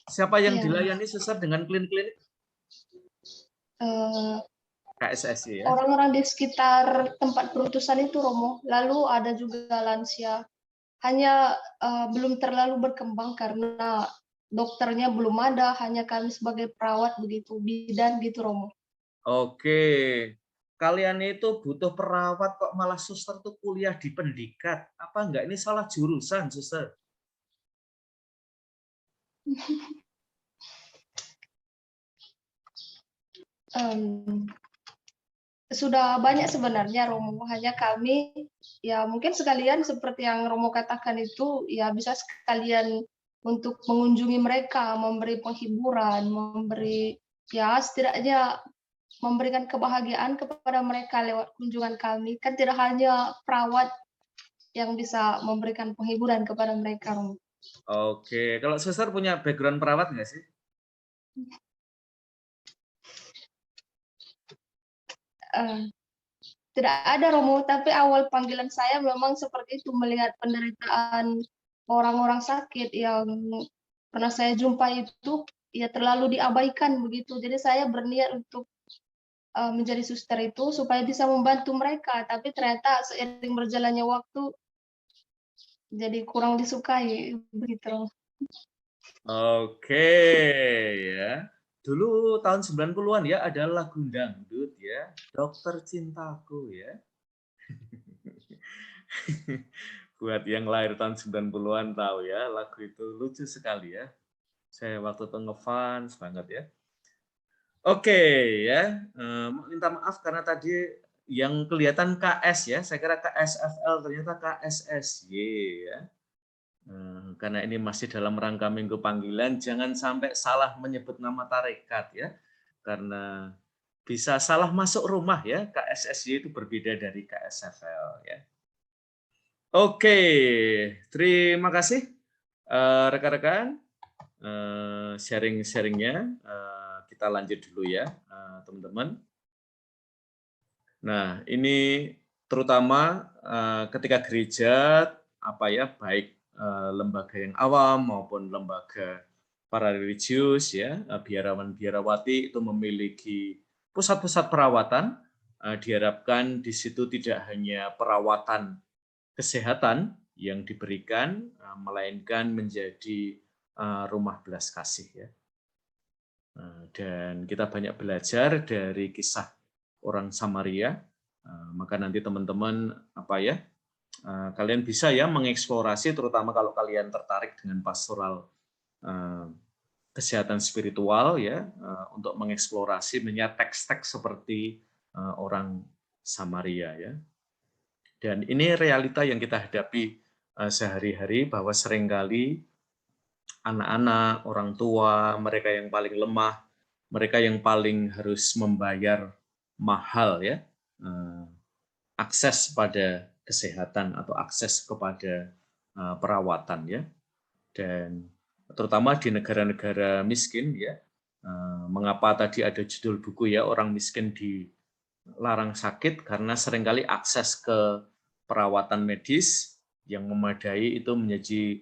Siapa yang dilayani Suster dengan klinik-klinik? KSSI ya. Orang-orang di sekitar tempat perutusan itu Romo. Lalu ada juga lansia. Hanya belum terlalu berkembang karena dokternya belum ada, hanya kami sebagai perawat begitu, bidan gitu Romo. Oke, kalian itu butuh perawat kok malah suster tuh kuliah di pendidikan. Apa enggak ini salah jurusan, Suster? Sudah banyak sebenarnya Romo, hanya kami ya mungkin sekalian seperti yang Romo katakan itu ya bisa sekalian untuk mengunjungi mereka, memberi penghiburan, memberi ya setidaknya memberikan kebahagiaan kepada mereka lewat kunjungan kami. Kan tidak hanya perawat yang bisa memberikan penghiburan kepada mereka, Romo. Oke, kalau suster punya background perawat nggak sih? Tidak ada, Romo, tapi awal panggilan saya memang seperti itu, melihat penderitaan orang-orang sakit yang pernah saya jumpai itu ya terlalu diabaikan begitu. Jadi saya berniat untuk menjadi suster itu supaya bisa membantu mereka, tapi ternyata seiring berjalannya waktu jadi kurang disukai begitu. Oke, ya. Dulu tahun 90-an ya ada lagu dangdut ya, Dokter Cintaku ya. Buat yang lahir tahun 90-an tahu ya, lagu itu lucu sekali ya. Saya waktu itu ngefans banget ya. Oke ya, minta maaf karena tadi yang kelihatan KS ya, saya kira KSFL ternyata KSSY ya. Karena ini masih dalam rangka minggu panggilan, jangan sampai salah menyebut nama tarekat ya, karena bisa salah masuk rumah ya. KSSY itu berbeda dari KSFL ya. Oke, terima kasih rekan-rekan sharing-sharingnya. Kita lanjut dulu ya teman-teman. Nah ini terutama ketika gereja baik lembaga yang awam maupun lembaga para religius ya, biarawan-biarawati itu memiliki pusat-pusat perawatan. Diharapkan di situ tidak hanya perawatan kesehatan yang diberikan, melainkan menjadi rumah belas kasih ya. Dan kita banyak belajar dari kisah orang Samaria. Maka nanti teman-teman kalian bisa ya mengeksplorasi, terutama kalau kalian tertarik dengan pastoral kesehatan spiritual ya, untuk mengeksplorasi teks-teks seperti orang Samaria ya. Dan ini realita yang kita hadapi sehari-hari, bahwa seringkali anak-anak, orang tua, mereka yang paling lemah, mereka yang paling harus membayar mahal ya, akses pada kesehatan atau akses kepada perawatan ya. Dan terutama di negara-negara miskin ya, mengapa tadi ada judul buku ya, orang miskin dilarang sakit, karena seringkali akses ke perawatan medis yang memadai itu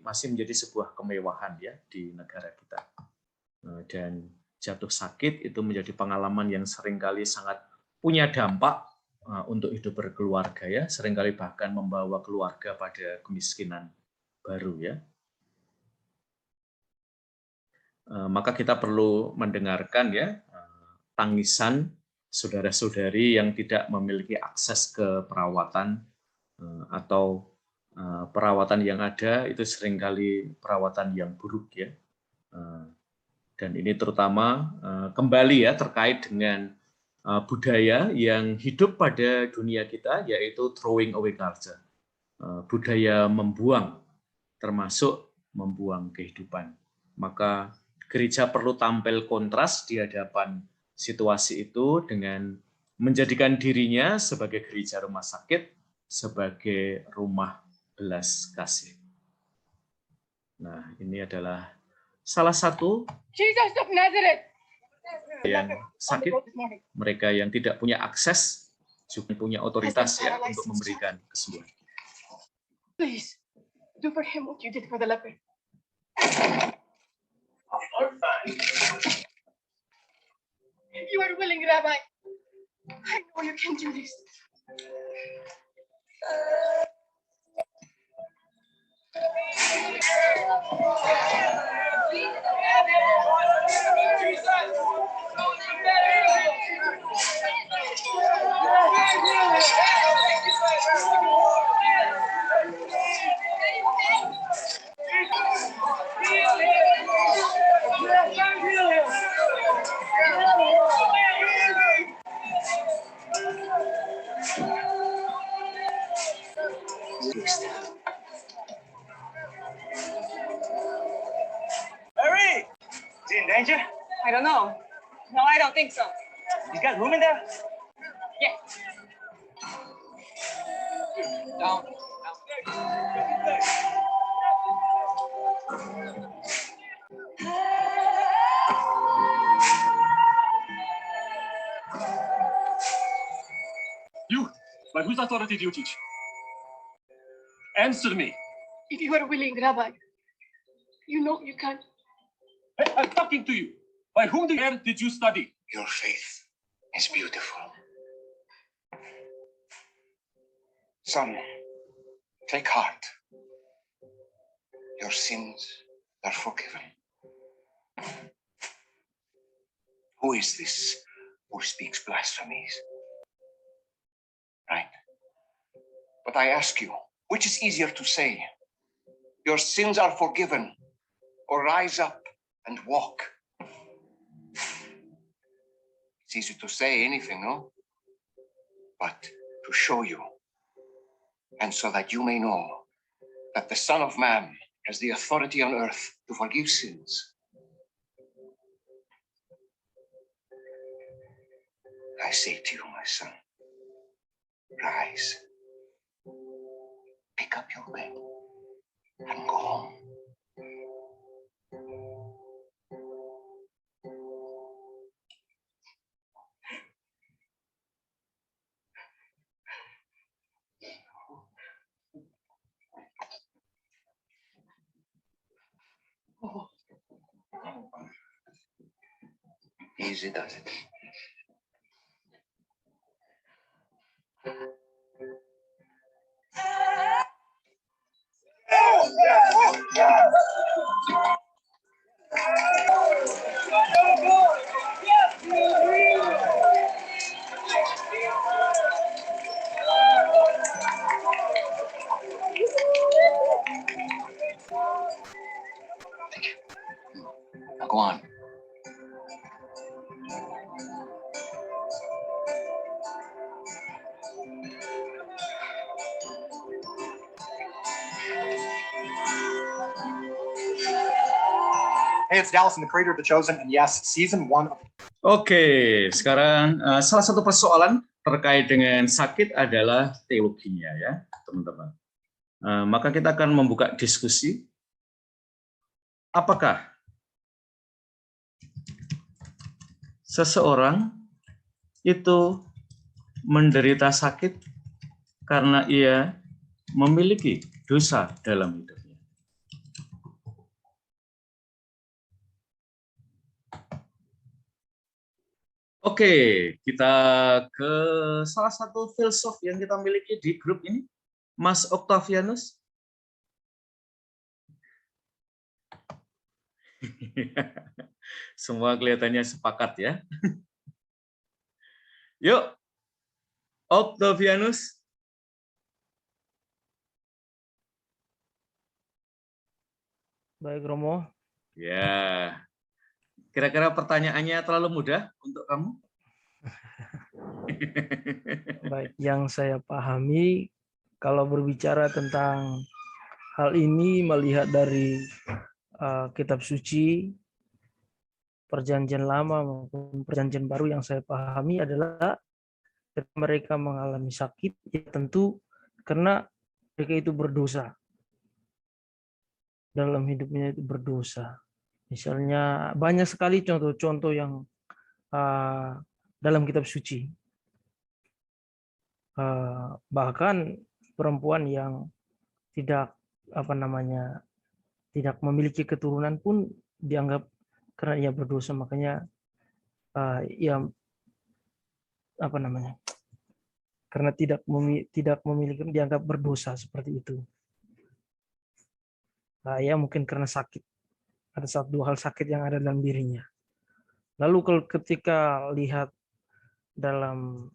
masih menjadi sebuah kemewahan ya di negara kita. Dan jatuh sakit itu menjadi pengalaman yang seringkali sangat punya dampak untuk hidup berkeluarga ya, seringkali bahkan membawa keluarga pada kemiskinan baru ya. Maka kita perlu mendengarkan ya tangisan saudara-saudari yang tidak memiliki akses ke perawatan, atau perawatan yang ada itu seringkali perawatan yang buruk ya. Dan ini terutama kembali ya terkait dengan budaya yang hidup pada dunia kita, yaitu throwing away culture. Budaya membuang, termasuk membuang kehidupan. Maka gereja perlu tampil kontras di hadapan situasi itu dengan menjadikan dirinya sebagai gereja rumah sakit, sebagai rumah belas kasih. Nah, ini adalah salah satu yang sakit, mereka yang tidak punya akses, juga punya otoritas ya untuk memberikan kesembuhan. Please, do for him what you did for the leper. You are willing, Rabbi. I know you can do this. I don't think so. You got room in there? Yeah. Down. You, by whose authority do you teach? Answer me. If you are willing, Rabbi, you know you can. Hey, I'm talking to you. By whom did you study? Your faith is beautiful. Son, take heart. Your sins are forgiven. Who is this who speaks blasphemies? Right. But I ask you, which is easier to say? Your sins are forgiven, or rise up and walk? It's easy to say anything, no? But to show you, and so that you may know that the Son of Man has the authority on earth to forgive sins. I say to you, my son, rise, pick up your bed, and go home. Easy does it. Now go on. Hey, it's Dallas, the creator of The Chosen, and yes, season 1 of Oke, sekarang salah satu persoalan terkait dengan sakit adalah teologinya ya, teman-teman. Maka kita akan membuka diskusi. Apakah seseorang itu menderita sakit karena ia memiliki dosa dalam hidupnya? Oke, kita ke salah satu filsuf yang kita miliki di grup ini, Mas Octavianus. Semua kelihatannya sepakat ya. Yuk, Octavianus. Baik, Romo. Ya, kira-kira pertanyaannya terlalu mudah untuk kamu? Baik, yang saya pahami kalau berbicara tentang hal ini melihat dari kitab suci Perjanjian Lama maupun Perjanjian Baru, yang saya pahami adalah ketika mereka mengalami sakit, ya tentu karena mereka itu berdosa. Dalam hidupnya itu berdosa. Misalnya banyak sekali contoh-contoh yang dalam kitab suci. Bahkan perempuan yang tidak tidak memiliki keturunan pun dianggap karena ia berdosa, makanya ia karena tidak memiliki, dianggap berdosa seperti itu. Ya mungkin karena sakit, ada dua hal sakit yang ada dalam dirinya. Lalu kalau ketika lihat dalam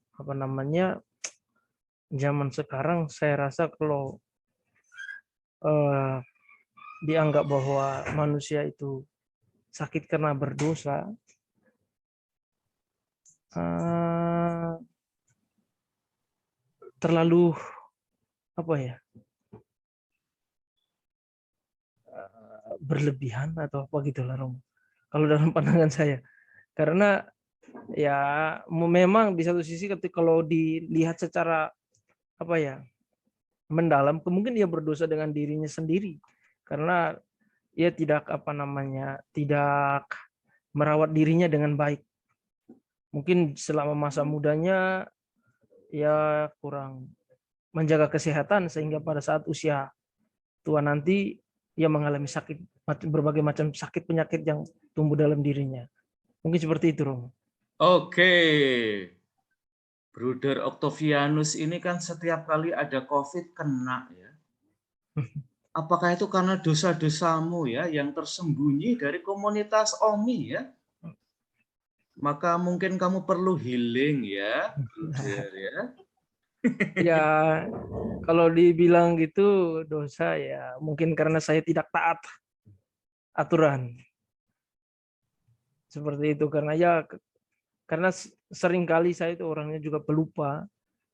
zaman sekarang, saya rasa kalau dianggap bahwa manusia itu sakit karena berdosa, terlalu berlebihan atau apa gitulah, Romo. Kalau dalam pandangan saya, karena Ya, memang di satu sisi ketika kalau dilihat secara apa ya, mendalam, mungkin dia berdosa dengan dirinya sendiri karena ia tidak tidak merawat dirinya dengan baik. Mungkin selama masa mudanya ya kurang menjaga kesehatan sehingga pada saat usia tua nanti ia mengalami berbagai macam sakit penyakit yang tumbuh dalam dirinya. Mungkin seperti itu, Romo. Oke. Bruder Octavianus ini kan setiap kali ada COVID kena ya. Apakah itu karena dosa-dosamu ya yang tersembunyi dari komunitas Omi ya? Maka mungkin kamu perlu healing ya, Bruder ya. Ya, kalau dibilang gitu dosa ya mungkin karena saya tidak taat aturan. Seperti itu karena seringkali saya itu orangnya juga pelupa.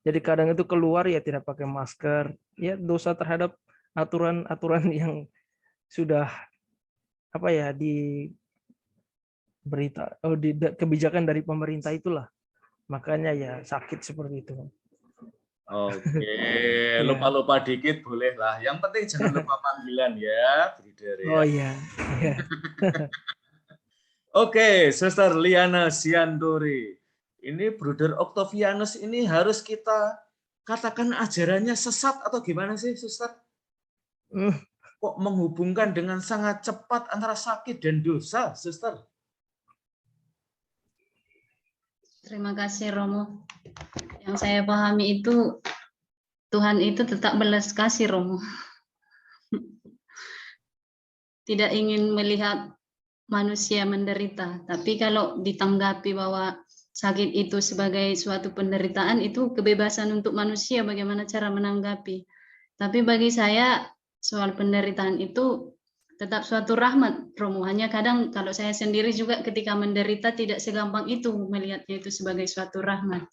Jadi kadang itu keluar ya tidak pakai masker. Ya dosa terhadap aturan-aturan yang sudah di kebijakan dari pemerintah itulah. Makanya ya sakit seperti itu. Oke, lupa-lupa dikit boleh lah. Yang penting jangan lupa panggilan ya, Bruder ya. Oh iya. Oke, Suster Liana Siandori. Ini Bruder Octavianus ini harus kita katakan ajarannya sesat atau gimana sih, Suster? Kok menghubungkan dengan sangat cepat antara sakit dan dosa, Suster? Terima kasih, Romo. Yang saya pahami itu Tuhan itu tetap belas kasih, Romo. Tidak ingin melihat manusia menderita, tapi kalau ditanggapi bahwa sakit itu sebagai suatu penderitaan, itu kebebasan untuk manusia bagaimana cara menanggapi. Tapi bagi saya soal penderitaan itu tetap suatu rahmat, Romo. Hanya kadang kalau saya sendiri juga ketika menderita tidak segampang itu melihatnya itu sebagai suatu rahmat.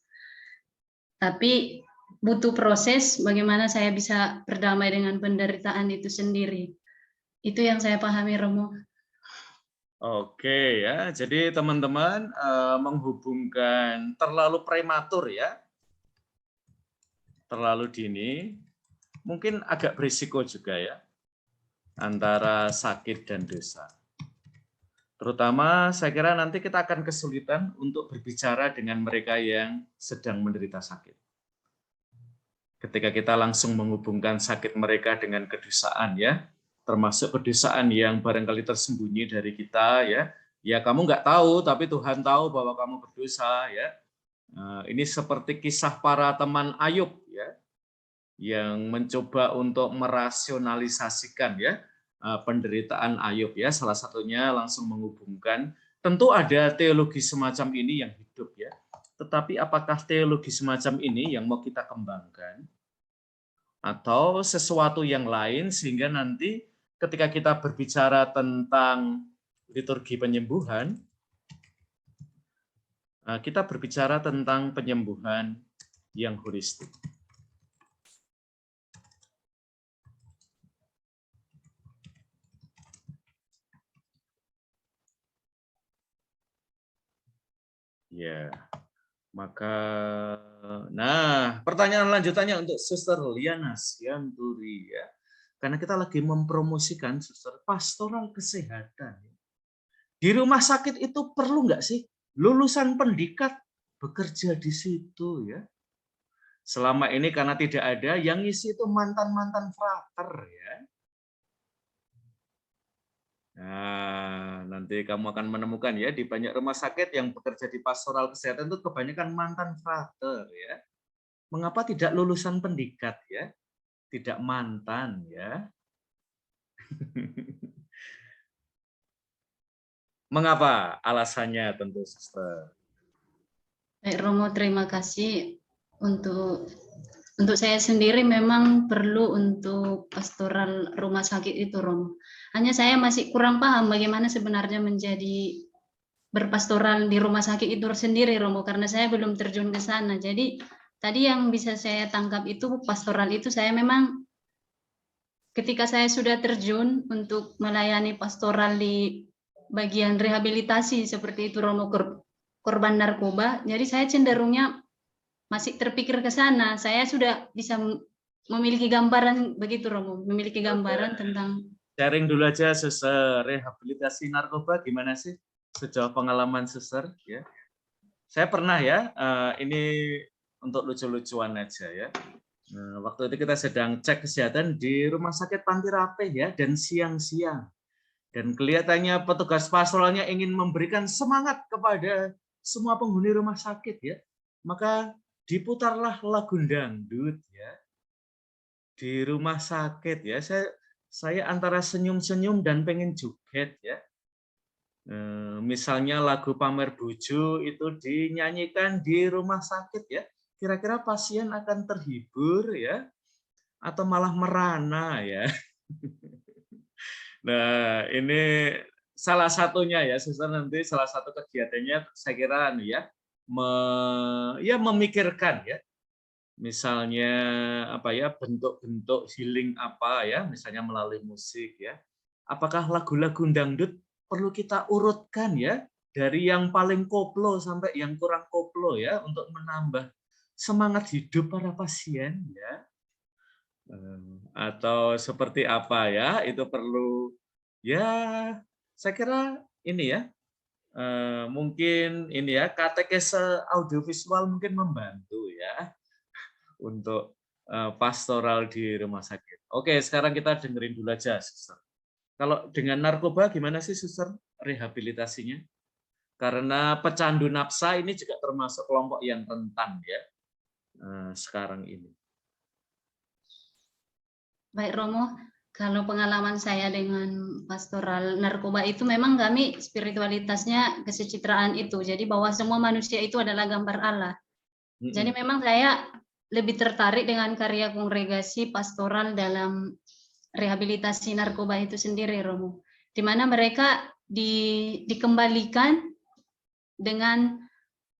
Tapi butuh proses bagaimana saya bisa berdamai dengan penderitaan itu sendiri. Itu yang saya pahami, Romo. Oke ya, jadi teman-teman menghubungkan terlalu prematur ya, terlalu dini, mungkin agak berisiko juga ya, antara sakit dan dosa. Terutama saya kira nanti kita akan kesulitan untuk berbicara dengan mereka yang sedang menderita sakit. Ketika kita langsung menghubungkan sakit mereka dengan kedosaan ya, termasuk kedosaan yang barangkali tersembunyi dari kita ya. Ya kamu nggak tahu, tapi Tuhan tahu bahwa kamu berdosa ya. Ini seperti kisah para teman Ayub ya, yang mencoba untuk merasionalisasikan ya penderitaan Ayub ya. Salah satunya langsung menghubungkan. Tentu ada teologi semacam ini yang hidup ya. Tetapi apakah teologi semacam ini yang mau kita kembangkan? Atau sesuatu yang lain sehingga nanti ketika kita berbicara tentang liturgi penyembuhan, kita berbicara tentang penyembuhan yang holistik. Ya, maka, nah pertanyaan lanjutannya untuk Suster Liana Sianturi ya. Karena kita lagi mempromosikan Suster pastoral kesehatan. Di rumah sakit itu perlu nggak sih lulusan pendikat bekerja di situ ya? Selama ini karena tidak ada, yang isi itu mantan-mantan frater ya. Nah, nanti kamu akan menemukan ya di banyak rumah sakit yang bekerja di pastoral kesehatan itu kebanyakan mantan frater ya. Mengapa tidak lulusan pendikat ya? Tidak mantan ya. Mengapa? Alasannya tentu Suster. Baik, Romo, terima kasih. Untuk saya sendiri memang perlu untuk pastoral rumah sakit itu, Romo. Hanya saya masih kurang paham bagaimana sebenarnya menjadi berpastoral di rumah sakit itu sendiri, Romo, karena saya belum terjun ke sana. Jadi tadi yang bisa saya tangkap itu pastoral itu saya memang ketika saya sudah terjun untuk melayani pastoral di bagian rehabilitasi seperti itu, Romo, korban narkoba. Jadi saya cenderungnya masih terpikir ke sana. Saya sudah bisa memiliki gambaran begitu, Romo, memiliki gambaran tentang. Sharing dulu aja, Suster. Rehabilitasi narkoba gimana sih sejauh pengalaman Suster? Ya, saya pernah ya. Ini untuk lucu-lucuan aja ya. Waktu itu kita sedang cek kesehatan di rumah sakit Panti Rapih ya, dan siang-siang. Dan kelihatannya petugas pastoralnya ingin memberikan semangat kepada semua penghuni rumah sakit ya. Maka diputarlah lagu dangdut ya di rumah sakit ya. Saya antara senyum-senyum dan pengen joget ya. Misalnya lagu Pamer Bojo itu dinyanyikan di rumah sakit ya. Kira-kira pasien akan terhibur ya, atau malah merana ya. Nah, ini salah satunya ya, Suster, nanti salah satu kegiatannya saya kira ya, memikirkan ya. Misalnya apa ya, bentuk-bentuk healing apa ya, misalnya melalui musik ya. Apakah lagu-lagu dangdut perlu kita urutkan ya, dari yang paling koplo sampai yang kurang koplo ya, untuk menambah semangat hidup para pasien ya, atau seperti apa ya, itu perlu ya, saya kira ini ya, mungkin ini ya, katekese audiovisual mungkin membantu ya untuk pastoral di rumah sakit. Oke, sekarang kita dengerin dulu aja, Suster. Kalau dengan narkoba gimana sih, Suster, rehabilitasinya? Karena pecandu nafsa ini juga termasuk kelompok yang rentan ya sekarang ini. Baik, Romo, kalau pengalaman saya dengan pastoral narkoba itu memang kami spiritualitasnya kesucitraan itu. Jadi bahwa semua manusia itu adalah gambar Allah. Jadi memang saya lebih tertarik dengan karya kongregasi pastoral dalam rehabilitasi narkoba itu sendiri, Romo. Di mana mereka dikembalikan dengan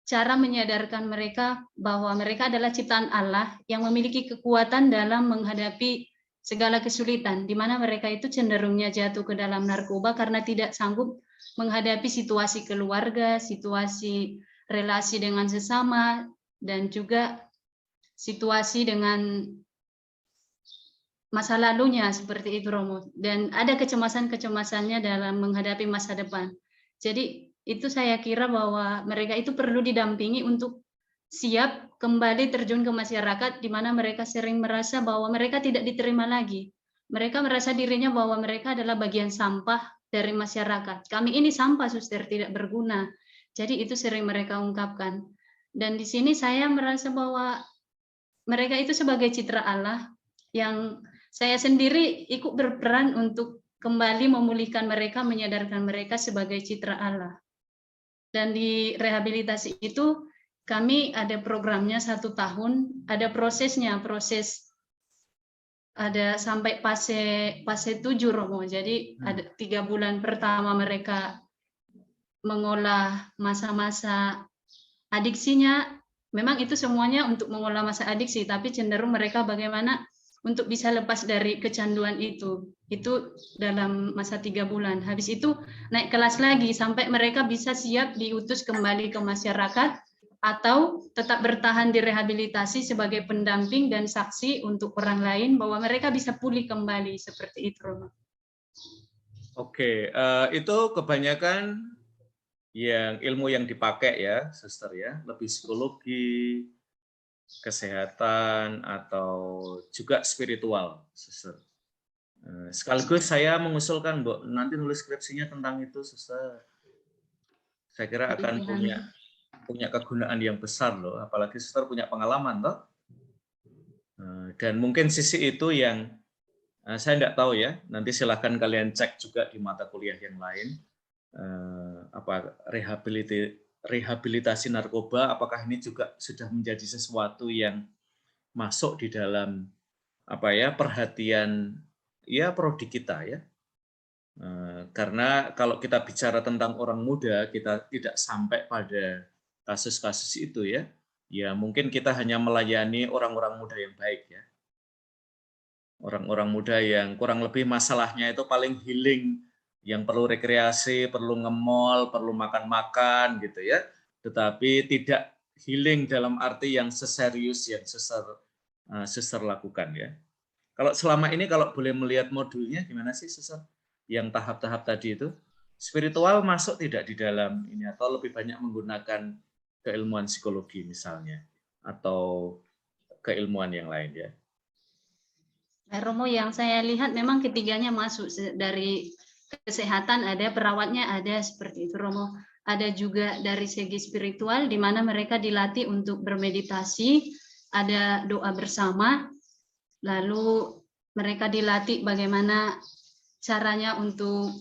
cara menyadarkan mereka bahwa mereka adalah ciptaan Allah yang memiliki kekuatan dalam menghadapi segala kesulitan, di mana mereka itu cenderungnya jatuh ke dalam narkoba karena tidak sanggup menghadapi situasi keluarga, situasi relasi dengan sesama, dan juga situasi dengan masa lalunya seperti itu, Romo. Dan ada kecemasan-kecemasannya dalam menghadapi masa depan. Jadi itu saya kira bahwa mereka itu perlu didampingi untuk siap kembali terjun ke masyarakat, di mana mereka sering merasa bahwa mereka tidak diterima lagi. Mereka merasa dirinya bahwa mereka adalah bagian sampah dari masyarakat. Kami ini sampah, Suster, tidak berguna. Jadi itu sering mereka ungkapkan. Dan di sini saya merasa bahwa mereka itu sebagai citra Allah yang saya sendiri ikut berperan untuk kembali memulihkan mereka, menyadarkan mereka sebagai citra Allah. Dan di rehabilitasi itu kami ada programnya 1 tahun, ada prosesnya, proses ada sampai fase 7, Romo. Jadi ada 3 bulan pertama mereka mengolah masa-masa adiksinya. Memang itu semuanya untuk mengolah masa adiksi, tapi cenderung mereka bagaimana untuk bisa lepas dari kecanduan itu dalam masa 3 bulan. Habis itu naik kelas lagi sampai mereka bisa siap diutus kembali ke masyarakat atau tetap bertahan di rehabilitasi sebagai pendamping dan saksi untuk orang lain bahwa mereka bisa pulih kembali seperti itu, Romo. Oke, itu kebanyakan yang ilmu yang dipakai ya, Suster ya, lebih psikologi, kesehatan, atau juga spiritual, Suster. Sekaligus saya mengusulkan, Bu, nanti nulis skripsinya tentang itu, Suster. Saya kira akan punya kegunaan yang besar loh, apalagi Suster punya pengalaman toh. Dan mungkin sisi itu yang saya tidak tahu ya, nanti silahkan kalian cek juga di mata kuliah yang lain, apa rehabilitasi narkoba, apakah ini juga sudah menjadi sesuatu yang masuk di dalam apa ya, perhatian ya prodi kita ya. Karena kalau kita bicara tentang orang muda, kita tidak sampai pada kasus-kasus itu ya. Ya mungkin kita hanya melayani orang-orang muda yang baik ya. Orang-orang muda yang kurang lebih masalahnya itu paling healing, yang perlu rekreasi, perlu nge-mall, perlu makan-makan gitu ya. tetapi tidak healing dalam arti yang seserius yang suster lakukan ya. Kalau selama ini kalau boleh melihat modulnya gimana sih suster? Yang tahap-tahap tadi itu spiritual masuk tidak di dalam ini atau lebih banyak menggunakan keilmuan psikologi misalnya atau keilmuan yang lain ya. Romo, yang saya lihat memang ketiganya masuk dari kesehatan ada, perawatnya ada seperti itu Romo. Ada juga dari segi spiritual di mana mereka dilatih untuk bermeditasi, ada doa bersama, lalu mereka dilatih bagaimana caranya untuk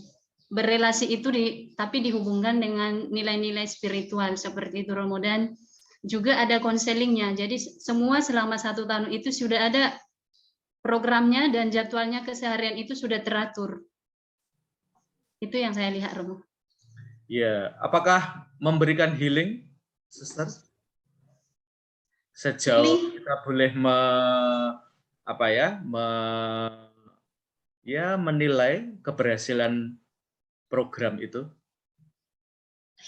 berelasi itu tapi dihubungkan dengan nilai-nilai spiritual seperti itu Romo. Dan juga ada konselingnya. Jadi semua selama 1 tahun itu sudah ada programnya dan jadwalnya keseharian itu sudah teratur. Itu yang saya lihat, Romo. Ya, apakah memberikan healing, Suster? Sejauh kita boleh menilai keberhasilan program itu.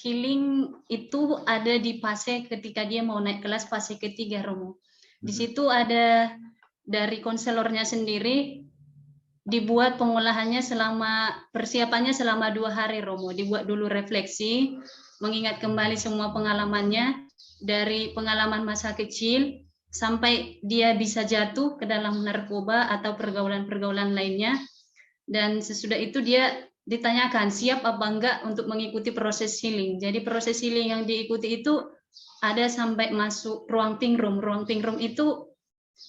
Healing itu ada di fase ketika dia mau naik kelas, fase ketiga, Romo. Di situ ada dari konselornya sendiri dibuat pengolahannya persiapannya selama 2 hari Romo. Dibuat dulu refleksi, mengingat kembali semua pengalamannya dari pengalaman masa kecil sampai dia bisa jatuh ke dalam narkoba atau pergaulan-pergaulan lainnya. Dan sesudah itu dia ditanyakan siap apa enggak untuk mengikuti proses healing. Jadi proses healing yang diikuti itu ada sampai masuk ruang pink room. Ruang pink room itu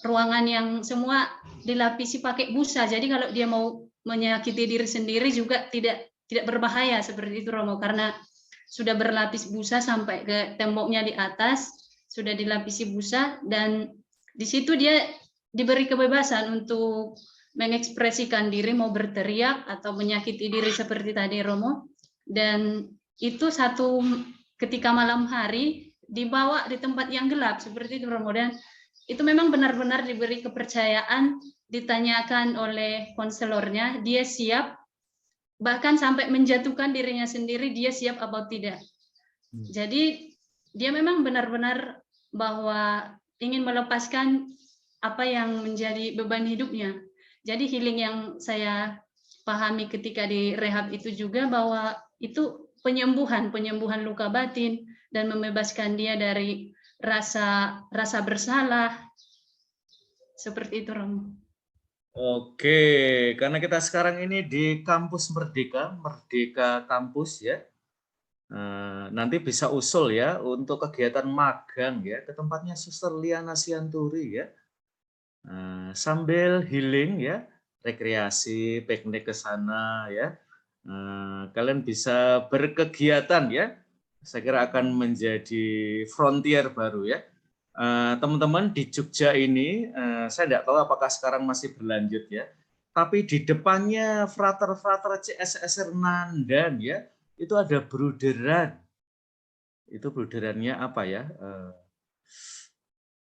ruangan yang semua dilapisi pakai busa. Jadi kalau dia mau menyakiti diri sendiri juga tidak berbahaya seperti itu Romo, karena sudah berlapis busa sampai ke temboknya di atas, sudah dilapisi busa, dan di situ dia diberi kebebasan untuk mengekspresikan diri, mau berteriak atau menyakiti diri seperti tadi Romo. Dan itu ketika malam hari dibawa di tempat yang gelap seperti itu Romo, dan itu memang benar-benar diberi kepercayaan, ditanyakan oleh konselornya, dia siap, bahkan sampai menjatuhkan dirinya sendiri, dia siap atau tidak. Jadi dia memang benar-benar bahwa ingin melepaskan apa yang menjadi beban hidupnya. Jadi healing yang saya pahami ketika di rehab itu juga bahwa itu penyembuhan luka batin dan membebaskan dia dari rasa bersalah seperti itu Romo. Oke, karena kita sekarang ini di kampus Merdeka kampus ya. Nanti bisa usul ya untuk kegiatan magang ya ke tempatnya Suster Liana Sianturi ya. Sambil healing ya, rekreasi, piknik ke sana ya. Kalian bisa berkegiatan ya. Saya kira akan menjadi frontier baru ya. Teman-teman di Jogja ini, saya tidak tahu apakah sekarang masih berlanjut ya. Tapi di depannya frater-frater CSSR Nandan ya, itu ada bruderan. Itu bruderannya apa ya?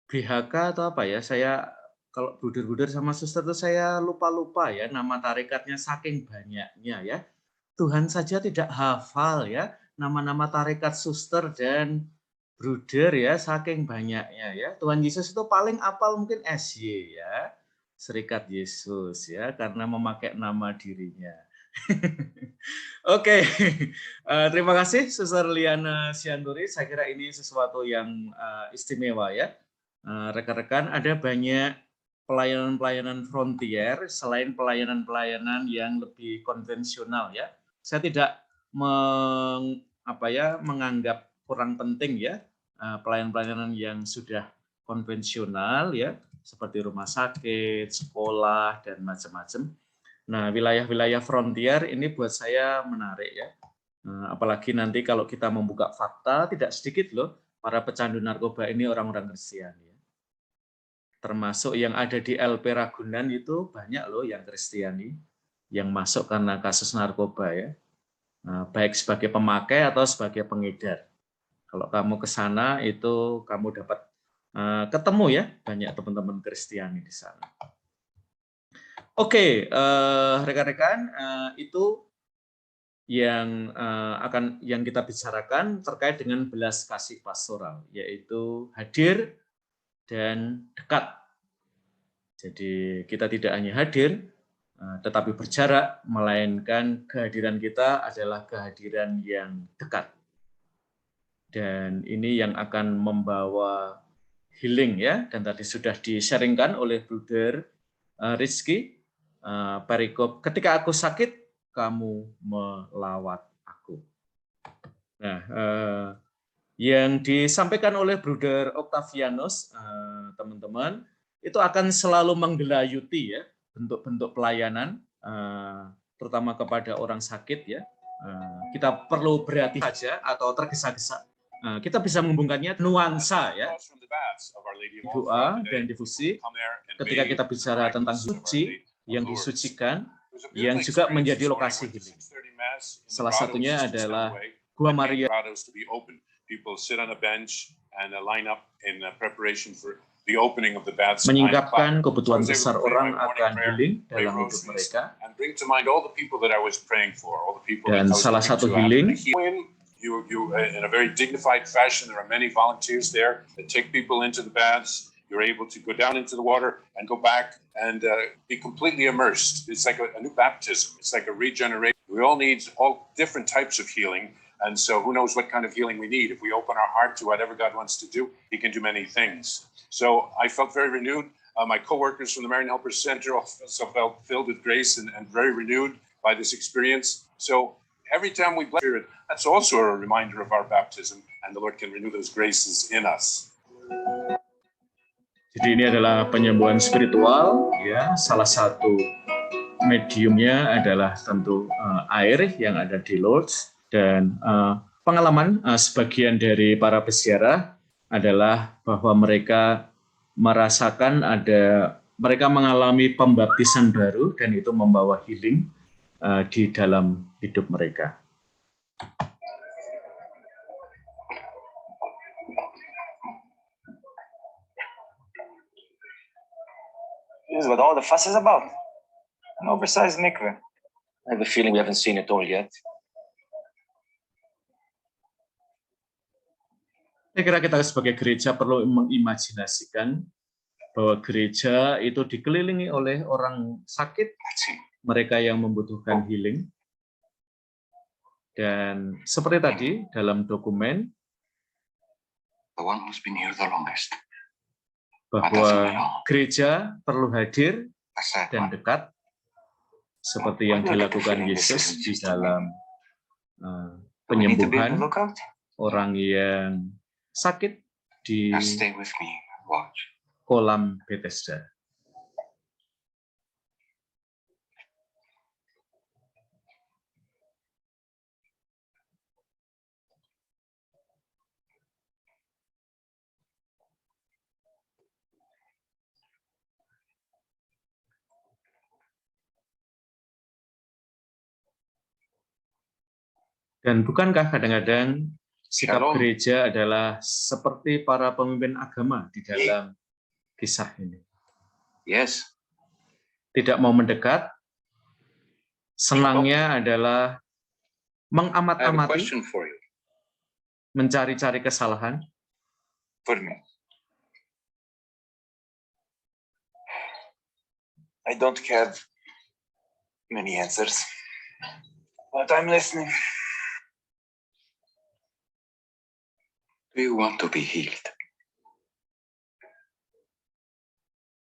BHK atau apa ya? Saya kalau bruder-bruder sama suster itu saya lupa-lupa ya nama tarikatnya saking banyaknya ya. Tuhan saja tidak hafal ya nama-nama tarekat suster dan bruder ya, saking banyaknya ya. Tuhan Yesus itu paling apal mungkin SY ya, Serikat Yesus ya, karena memakai nama dirinya. Oke, terima kasih Suster Liana Sianturi. Saya kira ini sesuatu yang istimewa ya. Rekan-rekan, ada banyak pelayanan-pelayanan frontier selain pelayanan-pelayanan yang lebih konvensional ya. Saya tidak menganggap kurang penting ya pelayanan-pelayanan yang sudah konvensional ya, seperti rumah sakit, sekolah dan macam-macam. Nah, wilayah-wilayah frontier ini buat saya menarik ya. Apalagi nanti kalau kita membuka fakta, tidak sedikit loh para pecandu narkoba ini orang-orang Kristiani. Termasuk yang ada di LP Ragunan itu banyak loh yang Kristiani yang masuk karena kasus narkoba ya. Baik sebagai pemakai atau sebagai pengedar. Kalau kamu ke sana itu kamu dapat ketemu ya banyak teman-teman Kristiani di sana. Oke, rekan-rekan, itu yang yang kita bicarakan terkait dengan belas kasih pastoral, yaitu hadir dan dekat. Jadi kita tidak hanya hadir, tetapi berjarak, melainkan kehadiran kita adalah kehadiran yang dekat. Dan ini yang akan membawa healing ya, dan tadi sudah di-sharingkan oleh Bruder Rizky, perikop, ketika aku sakit, kamu melawat aku. Nah, yang disampaikan oleh Bruder Octavianus, teman-teman, itu akan selalu menggelayuti ya, bentuk-bentuk pelayanan, terutama kepada orang sakit ya. Kita perlu berhati saja atau tergesa-gesa. Kita bisa menghubungkannya nuansa ya, doa dan difusi. Ketika kita bicara tentang suci, yang disucikan, yang juga menjadi lokasi healing. Salah satunya adalah Gua Maria. Menyingkapkan kebutuhan besar orang akan healing dalam hidup mereka. Dan salah satu healing, in a very dignified fashion, there are many volunteers there that take people into the baths. You're able to go down into the water and go back and be completely immersed. It's like a new baptism. It's like a regeneration. We all need all different types of healing. And so who knows what kind of healing we need. If we open our heart to whatever God wants to do, he can do many things. So I felt very renewed. My co-workers from the Marian Helpers Center also felt filled with grace and very renewed by this experience. So every time we bless Spirit, that's also a reminder of our baptism, and the Lord can renew those graces in us. Jadi ini adalah penyembuhan spiritual, ya. Salah satu mediumnya adalah tentu air yang ada di Lourdes, dan pengalaman sebagian dari para peziarah adalah bahwa mereka merasakan mereka mengalami pembaptisan baru dan itu membawa healing di dalam hidup mereka. This is what all the fuss is about. An oversized mikveh. I have a feeling we haven't seen it all yet. Saya kira kita sebagai gereja perlu mengimajinasikan bahwa gereja itu dikelilingi oleh orang sakit, mereka yang membutuhkan healing. Dan seperti tadi dalam dokumen, the one who's been here the longest. Bahwa gereja perlu hadir dan dekat seperti yang dilakukan Yesus di dalam penyembuhan orang yang sakit di kolam Bethesda. Dan bukankah kadang-kadang sikap gereja adalah seperti para pemimpin agama di dalam kisah ini? Yes. Tidak mau mendekat, senangnya adalah mengamat-amati, mencari-cari kesalahan. I don't have many answers, but I'm listening. Do you want to be healed?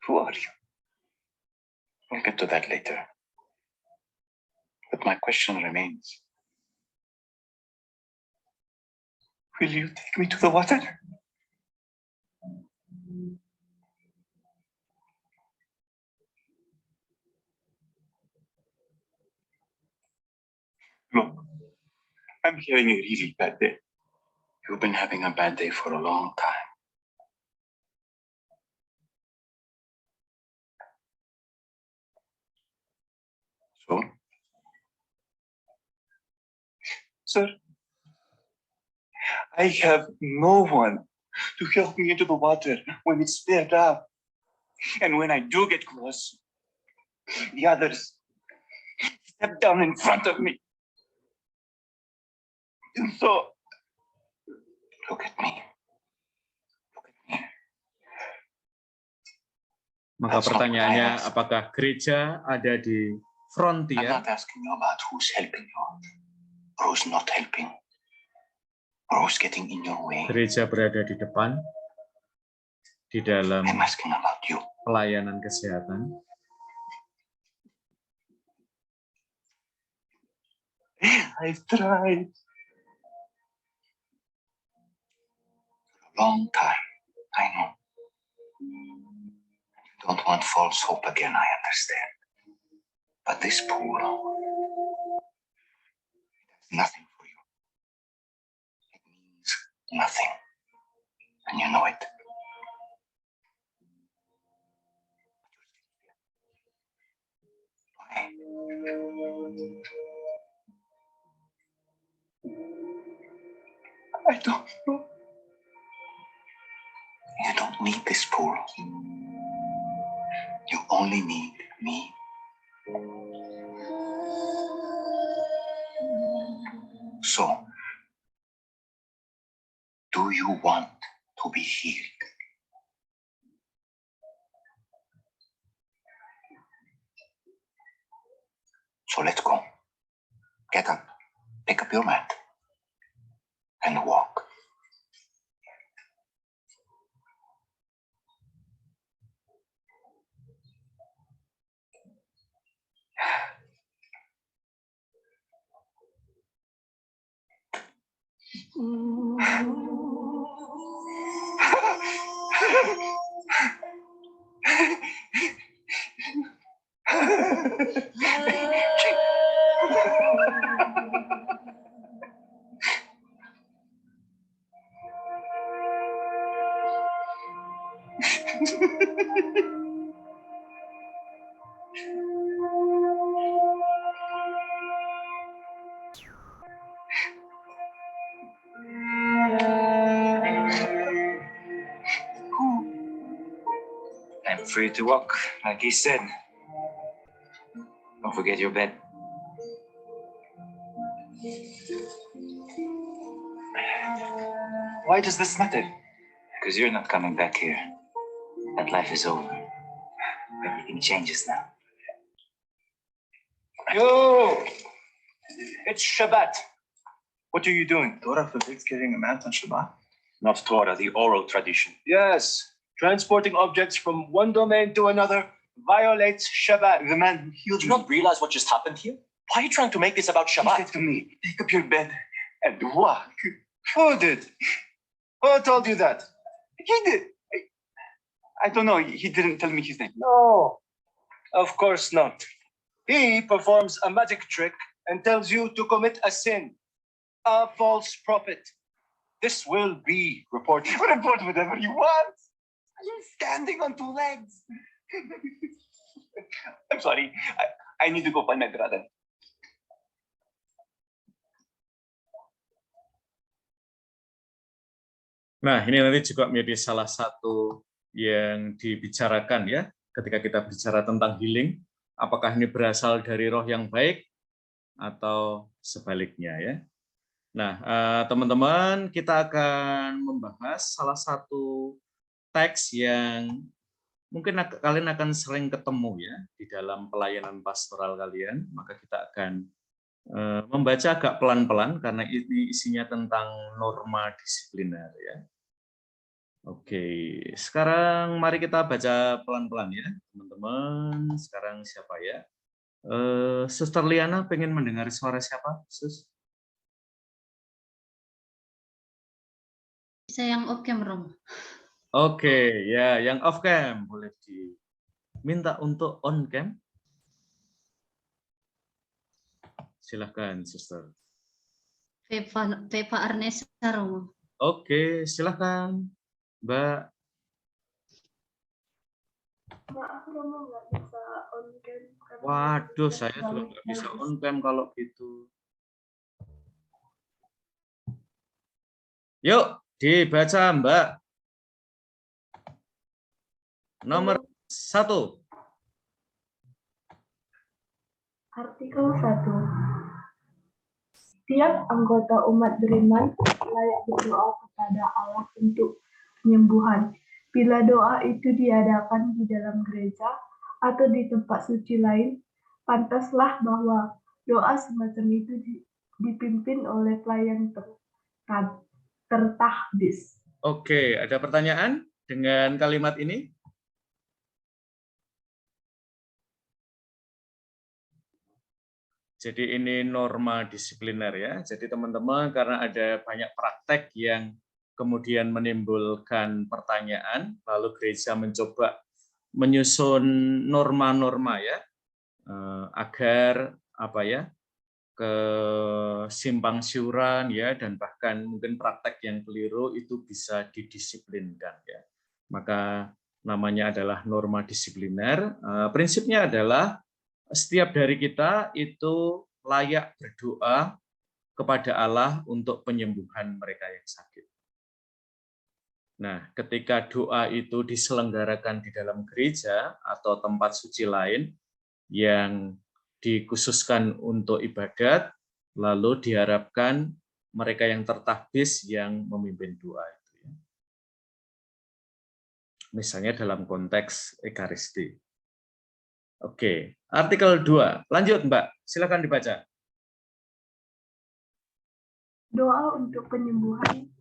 Who are you? We'll get to that later. But my question remains. Will you take me to the water? Look, I'm having a really bad day. You've been having a bad day for a long time. So? Sir, I have no one to help me into the water when it's filled up. And when I do get close, the others step down in front of me. You thought. Look at me. Maka pertanyaannya, apakah gereja ada di I'm frontier? not asking you about who's helping you or who's not helping or who's getting in your way. Gereja berada di depan, di dalam I'm asking about you. pelayanan kesehatan. I've tried. For a long time, I know. You don't want false hope again, I understand. But this pool, it has nothing for you. It means nothing. And you know it. Why? I don't know. You don't need this pool. You only need me. So, do you want to be healed? So let's go. Get up, pick up your mat, and walk. I'm free to walk, like he said. Don't forget your bed. Why does this matter? Because you're not coming back here. That life is over. Everything changes now. Yo! It's Shabbat. What are you doing? Torah forbids carrying a mat on Shabbat? Not Torah, the oral tradition. Yes. Transporting objects from one domain to another violates Shabbat. The man healed Do you not realize what just happened here? Why are you trying to make this about He Shabbat? said to me, pick up your bed and walk. Who did? Who told you that? He did. I don't know. He didn't tell me his name. No, of course not. He performs a magic trick and tells you to commit a sin, a false prophet. This will be reported. Report whatever you want. You're standing on two legs. I'm sorry. I need to go find my brother. Nah, ini nanti juga menjadi salah satu yang dibicarakan ya, ketika kita bicara tentang healing, apakah ini berasal dari roh yang baik atau sebaliknya ya. Nah, teman-teman, kita akan membahas salah satu teks yang mungkin kalian akan sering ketemu ya di dalam pelayanan pastoral kalian, maka kita akan membaca agak pelan-pelan karena ini isinya tentang norma disipliner ya. Oke, sekarang mari kita baca pelan-pelan ya, teman-teman. Sekarang siapa ya? Suster Liana pengen mendengar suara siapa, Sus? Saya yang off cam, Rom. Oke, ya, yang off cam boleh diminta untuk on cam. Silahkan, Suster. Pepa Arnesa, Romo. Oke, silahkan, Mbak. Maaf, Romo nggak bisa on cam. Waduh, saya juga nggak bisa on cam kalau gitu. Yuk, dibaca, Mbak. Nomor 1. Artikel 1. Setiap anggota umat beriman layak berdoa kepada Allah untuk penyembuhan. Bila doa itu diadakan di dalam gereja atau di tempat suci lain, pantaslah bahwa doa semacam itu dipimpin oleh pelayan tertahbis. Oke, ada pertanyaan dengan kalimat ini? Jadi ini norma disipliner ya. Jadi teman-teman, karena ada banyak praktek yang kemudian menimbulkan pertanyaan, lalu gereja mencoba menyusun norma-norma ya, agar apa ya, kesimpang siuran ya, dan bahkan mungkin praktek yang keliru itu bisa didisiplinkan ya. Maka namanya adalah norma disipliner. Prinsipnya adalah setiap dari kita itu layak berdoa kepada Allah untuk penyembuhan mereka yang sakit. Nah, ketika doa itu diselenggarakan di dalam gereja atau tempat suci lain yang dikhususkan untuk ibadat, lalu diharapkan mereka yang tertahbis yang memimpin doa itu. Misalnya dalam konteks Ekaristi. Oke, artikel 2. Lanjut, Mbak. Silakan dibaca. Doa untuk penyembuhan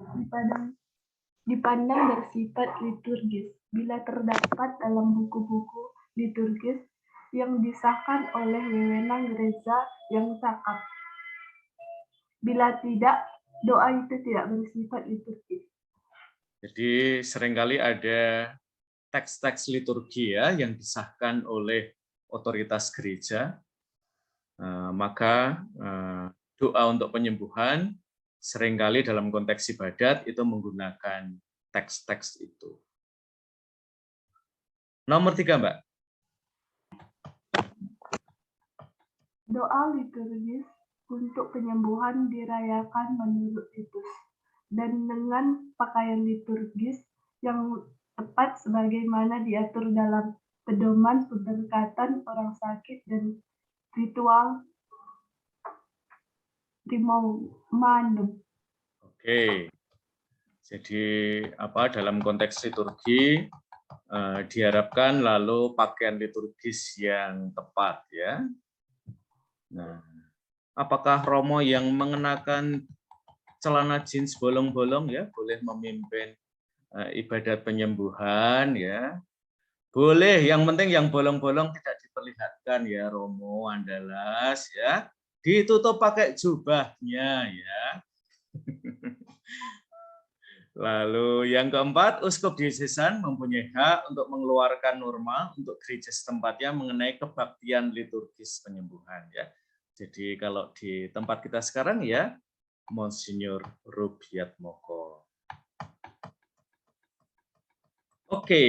dipandang bersifat liturgis bila terdapat dalam buku-buku liturgis yang disahkan oleh wewenang gereja yang cakap. Bila tidak, doa itu tidak bersifat liturgis. Jadi seringkali ada teks-teks liturgi ya yang disahkan oleh otoritas gereja, maka doa untuk penyembuhan seringkali dalam konteks ibadat itu menggunakan teks-teks itu. Nomor 3, Mbak. Doa liturgis untuk penyembuhan dirayakan menurut ritus dan dengan pakaian liturgis yang tepat sebagaimana diatur dalam pedoman pemberkatan orang sakit dan ritual Rimaumanum. Oke, jadi dalam konteks liturgi diharapkan lalu pakaian liturgis yang tepat ya. Nah, apakah Romo yang mengenakan celana jeans bolong-bolong ya boleh memimpin ibadat penyembuhan ya? Boleh, yang penting yang bolong-bolong tidak diperlihatkan ya Romo Andalas ya. Ditutup pakai jubahnya ya. Lalu yang keempat, uskup diosesan mempunyai hak untuk mengeluarkan norma untuk gereja setempatnya mengenai kebaktian liturgis penyembuhan ya. Jadi kalau di tempat kita sekarang ya Monsinyur Rubiatmoko. Oke,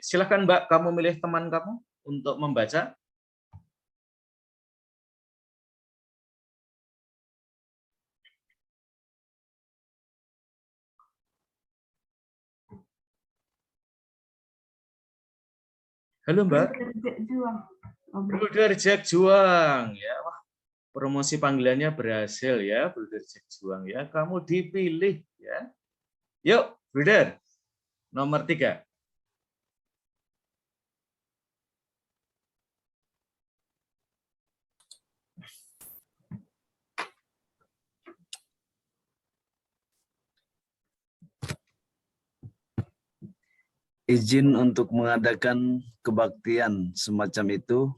silakan Mbak, kamu milih teman kamu untuk membaca. Halo Mbak. Bruder Jack Juang ya. Wah, promosi panggilannya berhasil ya, Bruder Jack Juang ya. Kamu dipilih ya. Yuk, Bruder. Nomor 3. Izin untuk mengadakan kebaktian semacam itu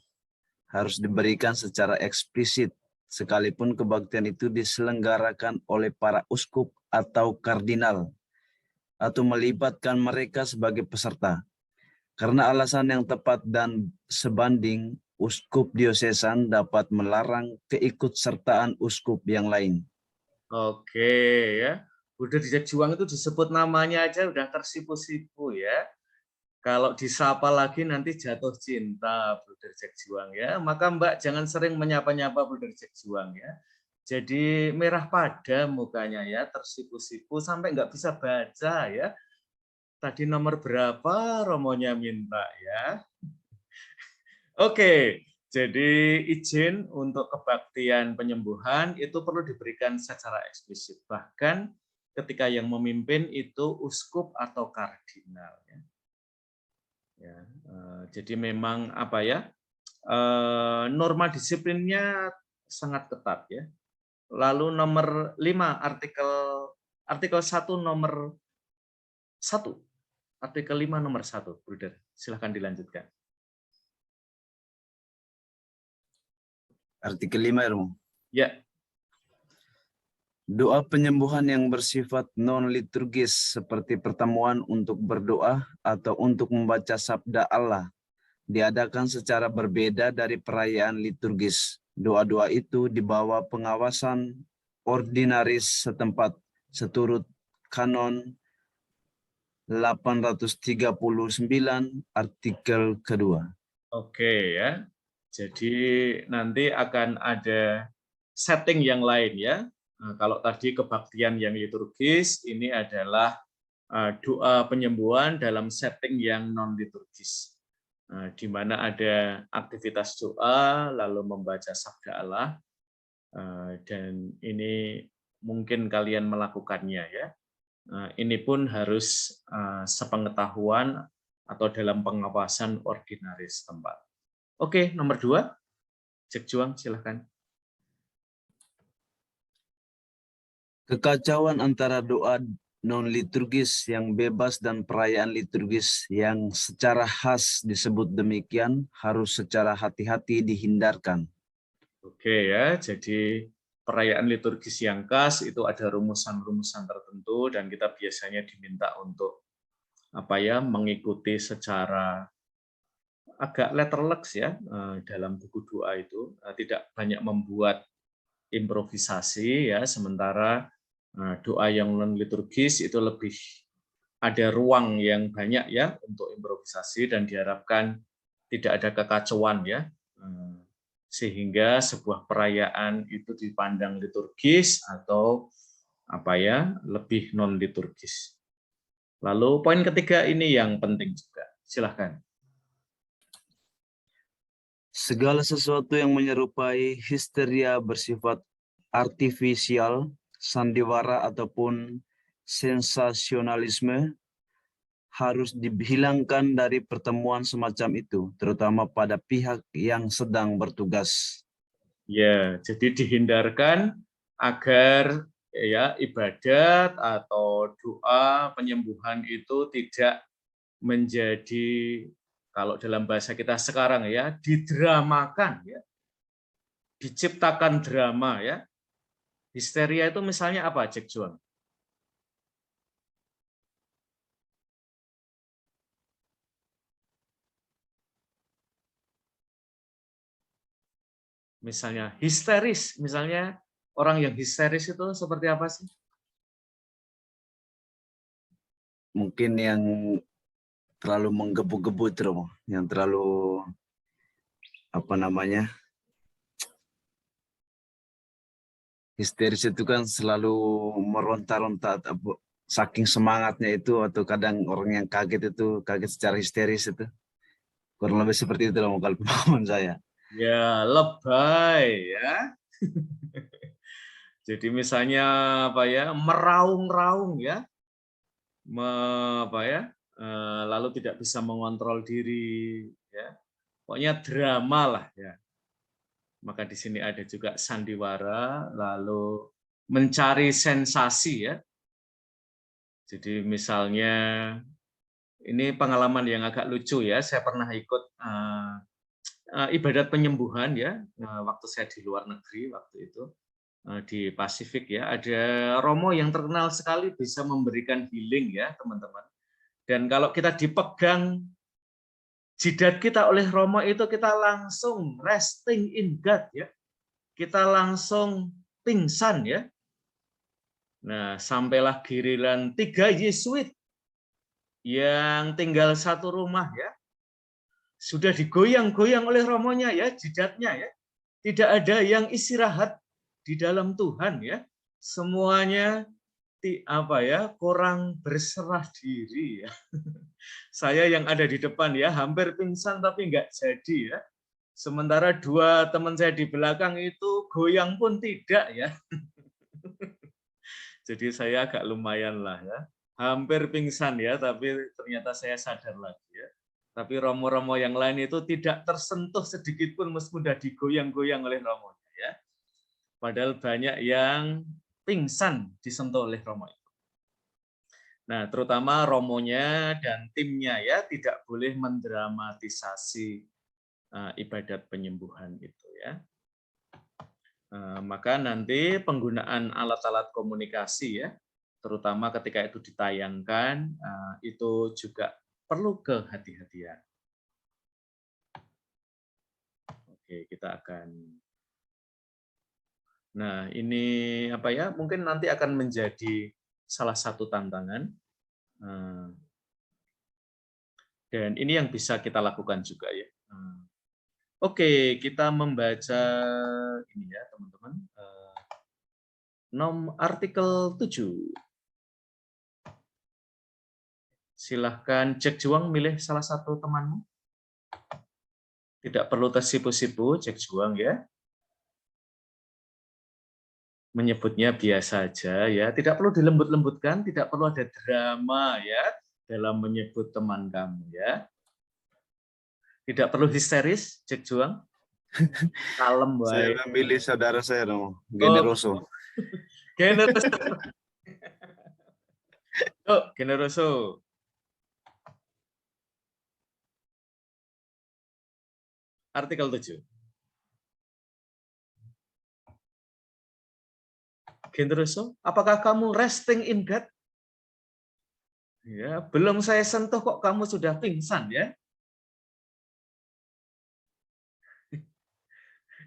harus diberikan secara eksplisit, sekalipun kebaktian itu diselenggarakan oleh para uskup atau kardinal, atau melibatkan mereka sebagai peserta. Karena alasan yang tepat dan sebanding, uskup diosesan dapat melarang keikutsertaan uskup yang lain. Oke ya. Bruder Jack Juang itu disebut namanya aja udah tersipu-sipu ya. Kalau disapa lagi nanti jatuh cinta Bruder Jack Juang ya. Maka Mbak jangan sering menyapa-nyapa Bruder Jack Juang ya. Jadi merah pada mukanya ya, tersipu-sipu sampai nggak bisa baca ya. Tadi nomor berapa Romonya minta ya. Oke, Jadi izin untuk kebaktian penyembuhan itu perlu diberikan secara eksplisit. Bahkan ketika yang memimpin itu uskup atau kardinal. Ya, jadi memang apa ya, norma disiplinnya sangat ketat ya. Lalu nomor 5 artikel 1 nomor 1. Artikel 5 nomor 1, Bruder. Silahkan dilanjutkan. Artikel 5 ya, Romo. Ya. Doa penyembuhan yang bersifat non-liturgis seperti pertemuan untuk berdoa atau untuk membaca sabda Allah diadakan secara berbeda dari perayaan liturgis. Doa-doa itu di bawah pengawasan ordinaris setempat seturut kanon 839 artikel kedua. Oke ya. Jadi nanti akan ada setting yang lain ya. Nah, kalau tadi kebaktian yang liturgis, ini adalah doa penyembuhan dalam setting yang non-liturgis. Di mana ada aktivitas doa, lalu membaca sabda Allah, dan ini mungkin kalian melakukannya ya. Ini pun harus sepengetahuan atau dalam pengawasan ordinaris tempat. Oke, nomor 2, Cek Juang, silahkan. Kekacauan antara doa non-liturgis yang bebas dan perayaan liturgis yang secara khas disebut demikian harus secara hati-hati dihindarkan. Oke ya, jadi perayaan liturgis yang khas itu ada rumusan-rumusan tertentu dan kita biasanya diminta untuk mengikuti secara agak letterleks ya dalam buku doa itu, tidak banyak membuat improvisasi ya, sementara doa yang non liturgis itu lebih ada ruang yang banyak ya untuk improvisasi dan diharapkan tidak ada kekacauan ya, sehingga sebuah perayaan itu dipandang liturgis atau lebih non liturgis. Lalu poin ketiga ini yang penting juga, silahkan. Segala sesuatu yang menyerupai histeria bersifat artifisial, sandiwara ataupun sensasionalisme harus dihilangkan dari pertemuan semacam itu, terutama pada pihak yang sedang bertugas. Ya, jadi dihindarkan agar ya ibadat atau doa penyembuhan itu tidak menjadi, kalau dalam bahasa kita sekarang ya, didramakan ya. Diciptakan drama ya. Histeria itu misalnya apa, Cek Juang? Misalnya histeris, misalnya orang yang histeris itu seperti apa sih? Mungkin yang terlalu menggebu-gebu terus, yang terlalu histeris itu kan selalu meronta-ronta, saking semangatnya itu, atau kadang orang yang kaget secara histeris itu, kurang lebih seperti itu loh kalau pemahaman saya. Ya, lebay ya. Jadi misalnya meraung-raung ya, lalu tidak bisa mengontrol diri ya, pokoknya drama lah ya. Maka di sini ada juga sandiwara, lalu mencari sensasi ya. Jadi misalnya ini pengalaman yang agak lucu ya, saya pernah ikut ibadat penyembuhan ya, waktu saya di luar negeri waktu itu di Pasifik ya, ada romo yang terkenal sekali bisa memberikan healing ya teman-teman. Dan kalau kita dipegang jidat kita oleh romo itu, kita langsung resting in God ya, kita langsung pingsan ya. Nah, sampailah giliran 3 Yesuit yang tinggal satu rumah ya, sudah digoyang-goyang oleh romonya ya, jidatnya ya, tidak ada yang istirahat di dalam Tuhan ya, semuanya kurang berserah diri ya. Saya yang ada di depan ya, hampir pingsan tapi enggak jadi ya. Sementara dua teman saya di belakang itu goyang pun tidak ya. Jadi saya agak lumayan lah ya. Hampir pingsan ya, tapi ternyata saya sadar lagi ya. Tapi romo-romo yang lain itu tidak tersentuh sedikit pun meskipun sudah digoyang-goyang oleh romonya ya. Padahal banyak yang pingsan disentuh oleh romo itu. Nah, terutama romonya dan timnya ya tidak boleh mendramatisasi ibadat penyembuhan itu ya. Maka nanti penggunaan alat-alat komunikasi ya, terutama ketika itu ditayangkan, itu juga perlu kehati-hatian. Oke, kita akan. Nah, ini apa ya? Mungkin nanti akan menjadi salah satu tantangan. Dan ini yang bisa kita lakukan juga ya. Oke, kita membaca ini ya, teman-teman. Artikel 7. Silahkan Jack Juang milih salah satu temanmu. Tidak perlu tersipu-sipu, Jack Juang ya. Menyebutnya biasa aja ya, tidak perlu dilembut-lembutkan, tidak perlu ada drama ya dalam menyebut teman kamu ya. Tidak perlu histeris, Jack Juang. Kalem baik. Saya memilih saudara saya, Romo. Generoso. Generoso. Yuk, Generoso. Artikel 7. Generoso, apakah kamu resting in God? Ya, belum saya sentuh kok kamu sudah pingsan ya.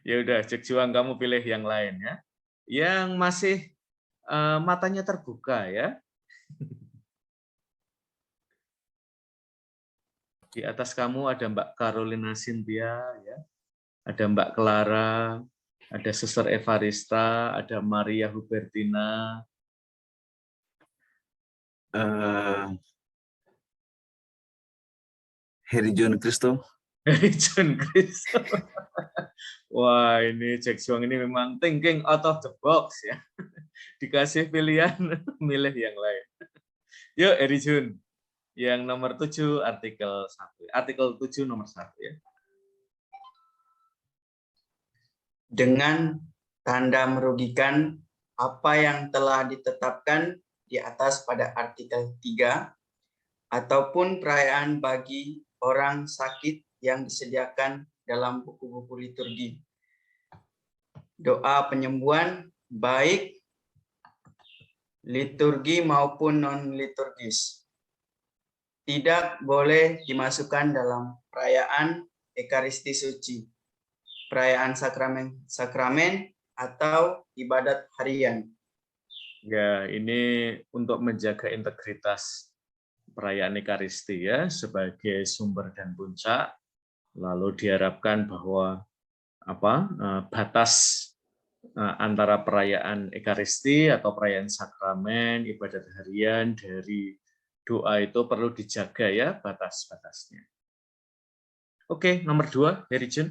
Ya udah, Jack Juang kamu pilih yang lain ya. Yang masih matanya terbuka ya. Di atas kamu ada Mbak Carolina Cynthia ya. Ada Mbak Clara, ada Suster Evarista, ada Maria Hubertina. Heri John Kristo. Heri John Kristo. Wah, ini Jack Juang ini memang thinking out of the box ya. Dikasih pilihan, milih yang lain. Yuk, Heri Jun. Yang nomor 7, artikel 1. Artikel 7 nomor 1 ya. Dengan tanda merugikan apa yang telah ditetapkan di atas pada artikel 3 ataupun perayaan bagi orang sakit yang disediakan dalam buku-buku liturgi. Doa penyembuhan baik liturgi maupun non-liturgis tidak boleh dimasukkan dalam perayaan Ekaristi Suci, perayaan sakramen atau ibadat harian. Ya, ini untuk menjaga integritas perayaan Ekaristi ya sebagai sumber dan puncak. Lalu diharapkan bahwa batas antara perayaan Ekaristi atau perayaan sakramen, ibadat harian dari doa itu perlu dijaga ya batas-batasnya. Oke, nomor 2, Heri Jun.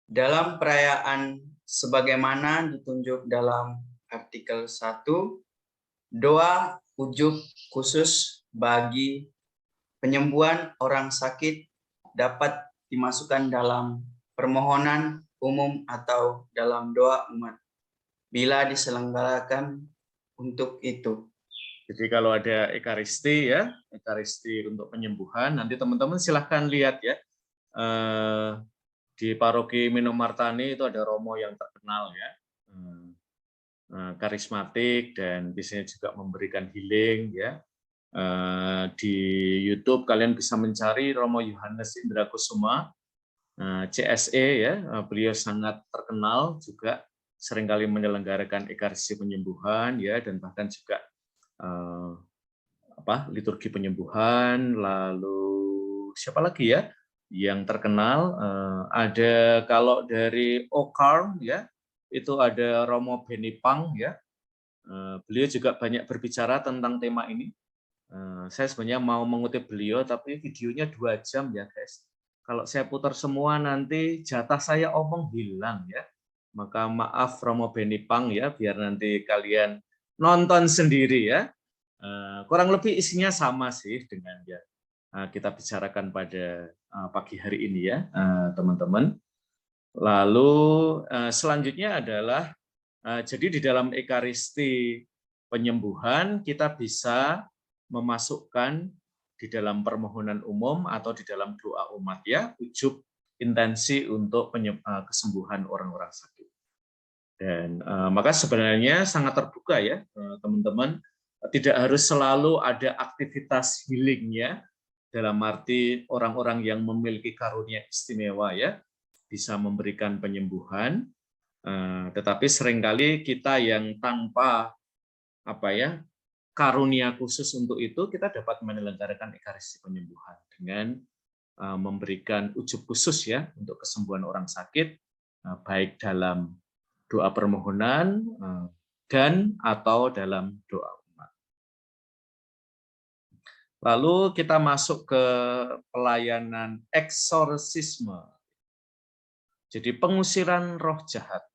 Dalam perayaan sebagaimana ditunjuk dalam artikel 1, doa ujub khusus bagi penyembuhan orang sakit dapat dimasukkan dalam permohonan umum atau dalam doa umat bila diselenggarakan untuk itu. Jadi kalau ada Ekaristi ya, Ekaristi untuk penyembuhan, nanti teman-teman silahkan lihat ya. Di paroki Minomartani itu ada romo yang terkenal ya, karismatik dan biasanya juga memberikan healing ya. Di YouTube kalian bisa mencari Romo Yohanes Indra Kusuma, CSE ya, beliau sangat terkenal juga seringkali menyelenggarakan Ekaristi penyembuhan ya, dan bahkan juga liturgi penyembuhan. Lalu siapa lagi ya yang terkenal? Ada kalau dari Okarm ya, itu ada Romo Benipang ya. Beliau juga banyak berbicara tentang tema ini. Saya sebenarnya mau mengutip beliau, tapi videonya 2 jam ya guys. Kalau saya putar semua nanti jatah saya omong hilang ya. Maka maaf Romo Benipang ya, biar nanti kalian nonton sendiri ya. Kurang lebih isinya sama sih dengan ya kita bicarakan pada pagi hari ini ya, teman-teman. Lalu selanjutnya adalah jadi di dalam Ekaristi penyembuhan kita bisa memasukkan di dalam permohonan umum atau di dalam doa umat ya, ujub intensi untuk kesembuhan orang-orang sakit. Dan maka sebenarnya sangat terbuka ya teman-teman, tidak harus selalu ada aktivitas healing-nya, dalam arti orang-orang yang memiliki karunia istimewa ya bisa memberikan penyembuhan, tetapi seringkali kita yang tanpa karunia khusus untuk itu, kita dapat menyelenggarakan Ekaristi penyembuhan dengan memberikan ujub khusus ya untuk kesembuhan orang sakit, baik dalam doa permohonan dan atau dalam doa umat. Lalu kita masuk ke pelayanan eksorsisme. Jadi pengusiran roh jahat.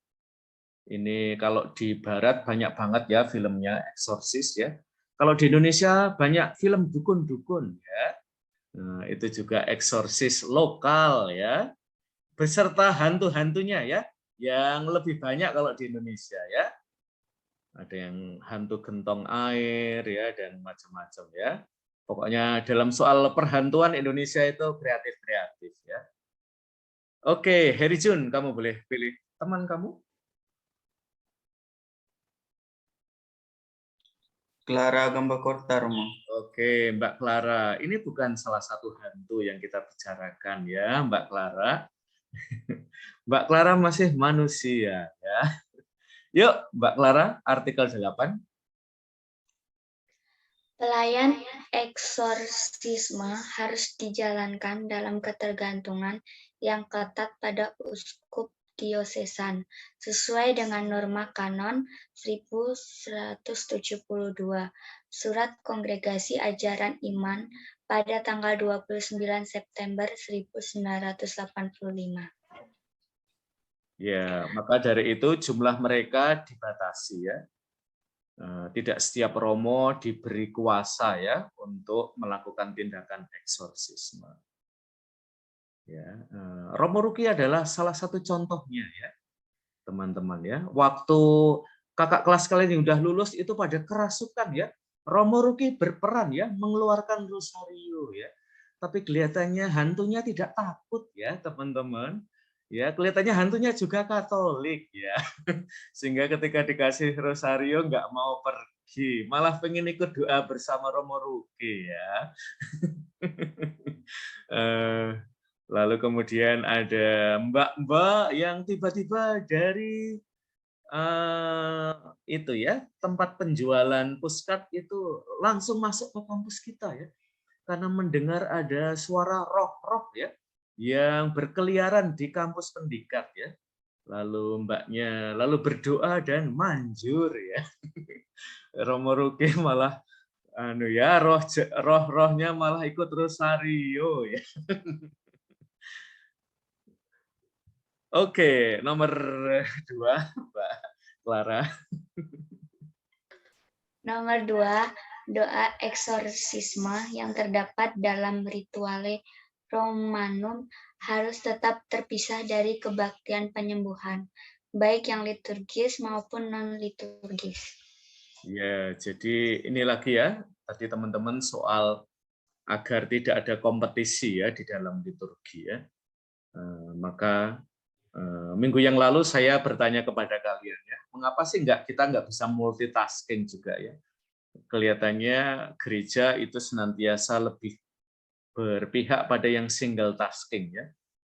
Ini kalau di barat banyak banget ya filmnya eksorsis ya. Kalau di Indonesia banyak film dukun-dukun ya. Nah, itu juga eksorsis lokal ya. Beserta hantu-hantunya ya. Yang lebih banyak kalau di Indonesia ya. Ada yang hantu gentong air ya dan macam-macam ya. Pokoknya dalam soal perhantuan Indonesia itu kreatif-kreatif ya. Oke, Heri Jun, kamu boleh pilih teman kamu. Clara Gambakorta, Romo. Oke, Mbak Clara. Ini bukan salah satu hantu yang kita bicarakan ya, Mbak Clara. Mbak Clara masih manusia ya. Yuk, Mbak Clara, artikel 8. Pelayan eksorsisme harus dijalankan dalam ketergantungan yang ketat pada uskup diosesan, sesuai dengan norma kanon 1172, Surat Kongregasi Ajaran Iman pada tanggal 29 September 1985. Ya, maka dari itu jumlah mereka dibatasi ya. Tidak setiap romo diberi kuasa ya untuk melakukan tindakan eksorsisme. Ya, Romo Ruki adalah salah satu contohnya ya, teman-teman ya. Waktu kakak kelas kalian yang udah lulus itu pada kerasukan ya. Romo Ruki berperan ya mengeluarkan rosario ya. Tapi kelihatannya hantunya tidak takut ya, teman-teman. Ya, kelihatannya hantunya juga Katolik ya. Sehingga ketika dikasih rosario nggak mau pergi, malah pengen ikut doa bersama Romo Ruki ya. Lalu kemudian ada mbak-mbak yang tiba-tiba dari itu ya, tempat penjualan puskad itu langsung masuk ke kampus kita ya. Karena mendengar ada suara roh-roh ya yang berkeliaran di kampus pendikat ya. Lalu mbaknya berdoa dan manjur ya. Romo Ruki malah roh-rohnya malah ikut rosario ya. Oke, nomor 2, Mbak Clara. Nomor 2, doa eksorsisme yang terdapat dalam Rituale Romanum harus tetap terpisah dari kebaktian penyembuhan, baik yang liturgis maupun non-liturgis. Ya, jadi ini lagi ya, tadi teman-teman soal agar tidak ada kompetisi ya di dalam liturgi ya. Maka minggu yang lalu saya bertanya kepada kalian ya, mengapa sih kita nggak bisa multitasking juga ya? Kelihatannya gereja itu senantiasa lebih berpihak pada yang single tasking ya.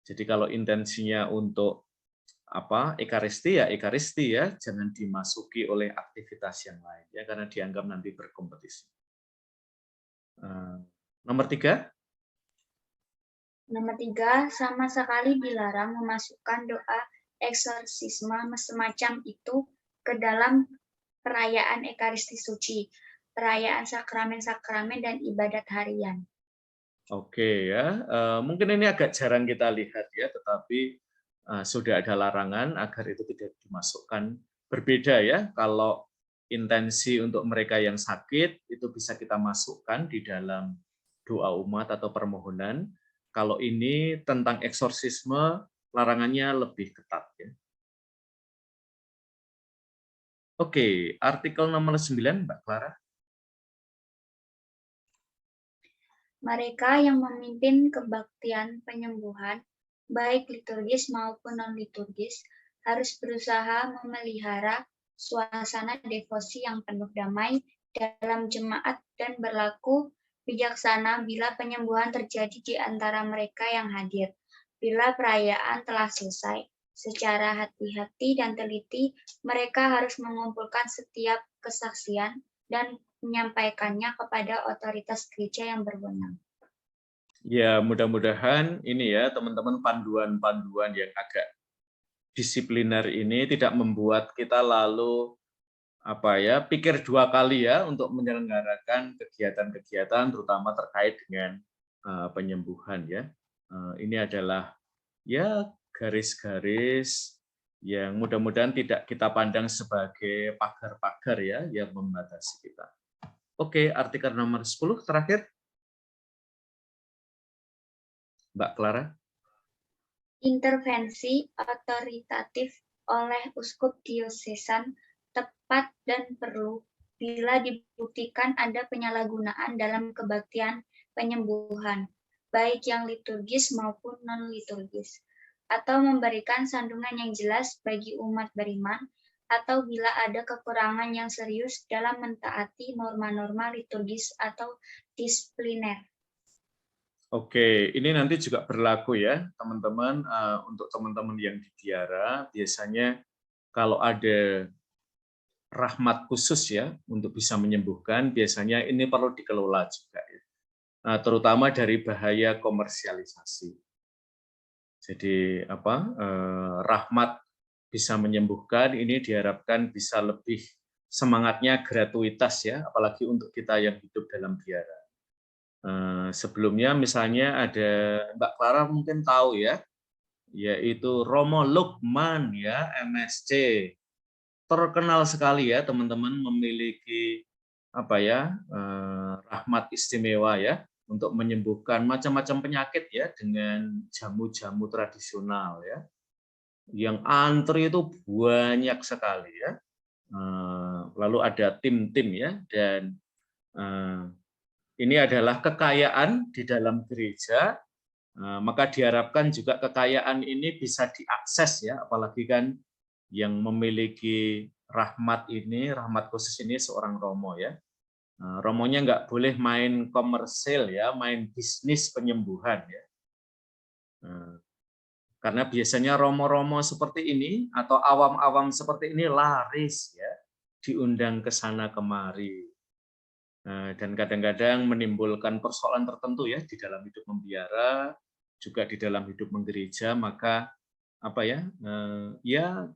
Jadi kalau intensinya untuk ekaristi ya, jangan dimasuki oleh aktivitas yang lain ya, karena dianggap nanti berkompetisi. Nomor 3. Nomor 3, sama sekali dilarang memasukkan doa eksorsisme semacam itu ke dalam perayaan Ekaristi Suci. perayaan sakramen-sakramen dan ibadat harian. Oke ya, mungkin ini agak jarang kita lihat ya, tetapi sudah ada larangan agar itu tidak dimasukkan. Berbeda ya, kalau intensi untuk mereka yang sakit itu bisa kita masukkan di dalam doa umat atau permohonan. Kalau ini tentang eksorsisme, larangannya lebih ketat ya. Oke, artikel nomor 9, Mbak Clara. Mereka yang memimpin kebaktian penyembuhan, baik liturgis maupun non-liturgis, harus berusaha memelihara suasana devosi yang penuh damai dalam jemaat dan berlaku bijaksana bila penyembuhan terjadi di antara mereka yang hadir. Bila perayaan telah selesai, secara hati-hati dan teliti, mereka harus mengumpulkan setiap kesaksian dan menyampaikannya kepada otoritas gereja yang berwenang. Ya, mudah-mudahan ini ya teman-teman panduan-panduan yang agak disipliner ini tidak membuat kita lalu pikir dua kali ya untuk menyelenggarakan kegiatan-kegiatan terutama terkait dengan penyembuhan ya. Ini adalah ya garis-garis yang mudah-mudahan tidak kita pandang sebagai pagar-pagar ya yang membatasi kita. Oke, artikel nomor 10 terakhir. Mbak Clara. Intervensi otoritatif oleh uskup diosesan tepat dan perlu bila dibuktikan ada penyalahgunaan dalam kebaktian penyembuhan, baik yang liturgis maupun non-liturgis, atau memberikan sandungan yang jelas bagi umat beriman, atau bila ada kekurangan yang serius dalam mentaati norma-norma liturgis atau disipliner. Oke, ini nanti juga berlaku ya teman-teman, untuk teman-teman yang di biara, biasanya kalau ada rahmat khusus ya untuk bisa menyembuhkan, biasanya ini perlu dikelola juga ya. Terutama dari bahaya komersialisasi. Jadi rahmat bisa menyembuhkan, ini diharapkan bisa lebih semangatnya gratuitas ya, apalagi untuk kita yang hidup dalam biara. Sebelumnya misalnya ada Mbak Clara mungkin tahu ya, yaitu Romo Lukman ya, MSc. Terkenal sekali ya teman-teman, memiliki rahmat istimewa ya untuk menyembuhkan macam-macam penyakit ya dengan jamu-jamu tradisional ya. Yang antri itu banyak sekali ya. Lalu ada tim-tim ya, dan ini adalah kekayaan di dalam gereja, maka diharapkan juga kekayaan ini bisa diakses ya, apalagi kan yang memiliki rahmat ini, rahmat khusus ini seorang romo ya. Romonya nggak boleh main komersil ya, main bisnis penyembuhan ya. Karena biasanya romo-romo seperti ini atau awam-awam seperti ini laris ya, diundang ke sana kemari. Dan kadang-kadang menimbulkan persoalan tertentu ya di dalam hidup membiara, juga di dalam hidup menggereja, maka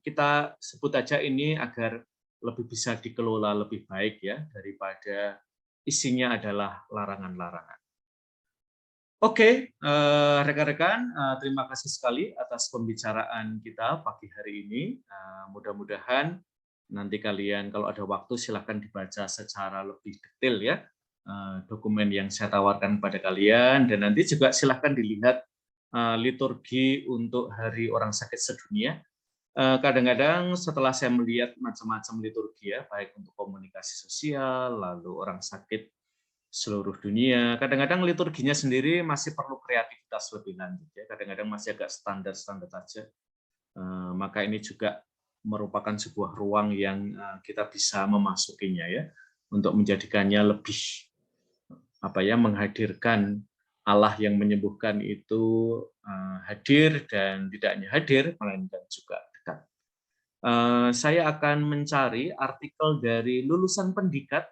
kita sebut aja ini agar lebih bisa dikelola lebih baik ya daripada isinya adalah larangan-larangan. Oke, rekan-rekan, terima kasih sekali atas pembicaraan kita pagi hari ini. Mudah-mudahan nanti kalian kalau ada waktu silahkan dibaca secara lebih detail ya dokumen yang saya tawarkan kepada kalian, dan nanti juga silahkan dilihat liturgi untuk Hari Orang Sakit Sedunia. Kadang-kadang setelah saya melihat macam-macam liturgi ya, baik untuk komunikasi sosial, lalu orang sakit seluruh dunia, kadang-kadang liturginya sendiri masih perlu kreativitas lebih lanjut ya, kadang-kadang masih agak standar-standar saja. Maka ini juga merupakan sebuah ruang yang kita bisa memasukinya ya, untuk menjadikannya lebih menghadirkan Allah yang menyembuhkan itu hadir, dan tidak hanya hadir melainkan juga dekat. Saya akan mencari artikel dari lulusan pendikat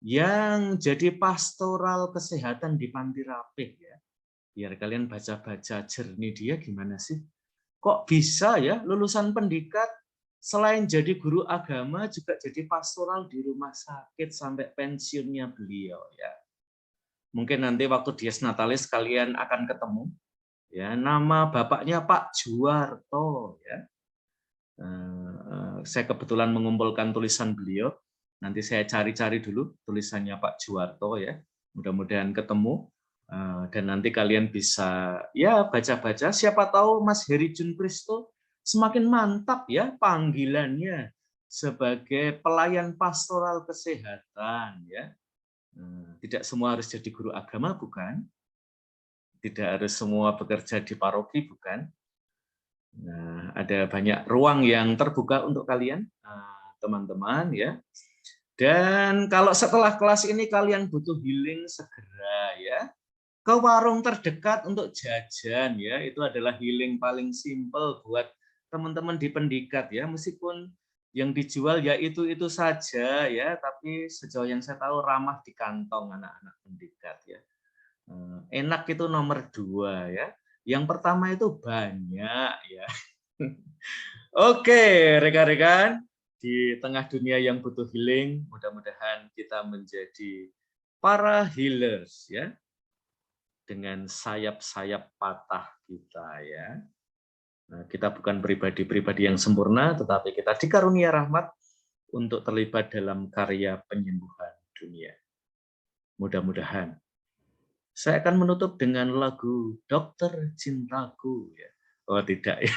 yang jadi pastoral kesehatan di Panti Rapih ya. Biar kalian baca-baca jernih dia gimana sih? Kok bisa ya lulusan pendikat selain jadi guru agama juga jadi pastoral di rumah sakit sampai pensiunnya beliau ya. Mungkin nanti waktu Dies Natalis kalian akan ketemu ya, nama bapaknya Pak Juwarto ya. Saya kebetulan mengumpulkan tulisan beliau. Nanti saya cari-cari dulu tulisannya Pak Juwarto ya. Mudah-mudahan ketemu dan nanti kalian bisa ya baca-baca. Siapa tahu Mas Heri Jun Pristo semakin mantap ya panggilannya sebagai pelayan pastoral kesehatan ya. Tidak semua harus jadi guru agama, bukan? Tidak harus semua bekerja di paroki, bukan? Nah, ada banyak ruang yang terbuka untuk kalian, teman-teman ya. Dan kalau setelah kelas ini kalian butuh healing, segera ya ke warung terdekat untuk jajan ya. Itu adalah healing paling simpel buat teman-teman di pendikat ya. Meskipun yang dijual ya itu saja ya, tapi sejauh yang saya tahu ramah di kantong anak-anak pendikat ya. Enak itu nomor 2 ya. Yang pertama itu banyak ya. Oke, rekan-rekan, di tengah dunia yang butuh healing, mudah-mudahan kita menjadi para healers ya. Dengan sayap-sayap patah kita ya. Nah, kita bukan pribadi-pribadi yang sempurna, tetapi kita dikarunia rahmat untuk terlibat dalam karya penyembuhan dunia. Mudah-mudahan. Saya akan menutup dengan lagu Dokter Cintaku ya. Oh tidak ya.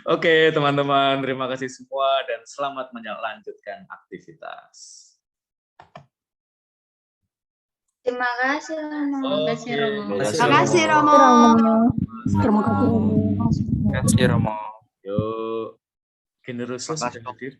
Oke teman-teman, terima kasih semua dan selamat melanjutkan aktivitas. Terima kasih Romo. Terima kasih Romo. Terima kasih Romo. Terima kasih Romo. Yuk, Generoso sudah hadir.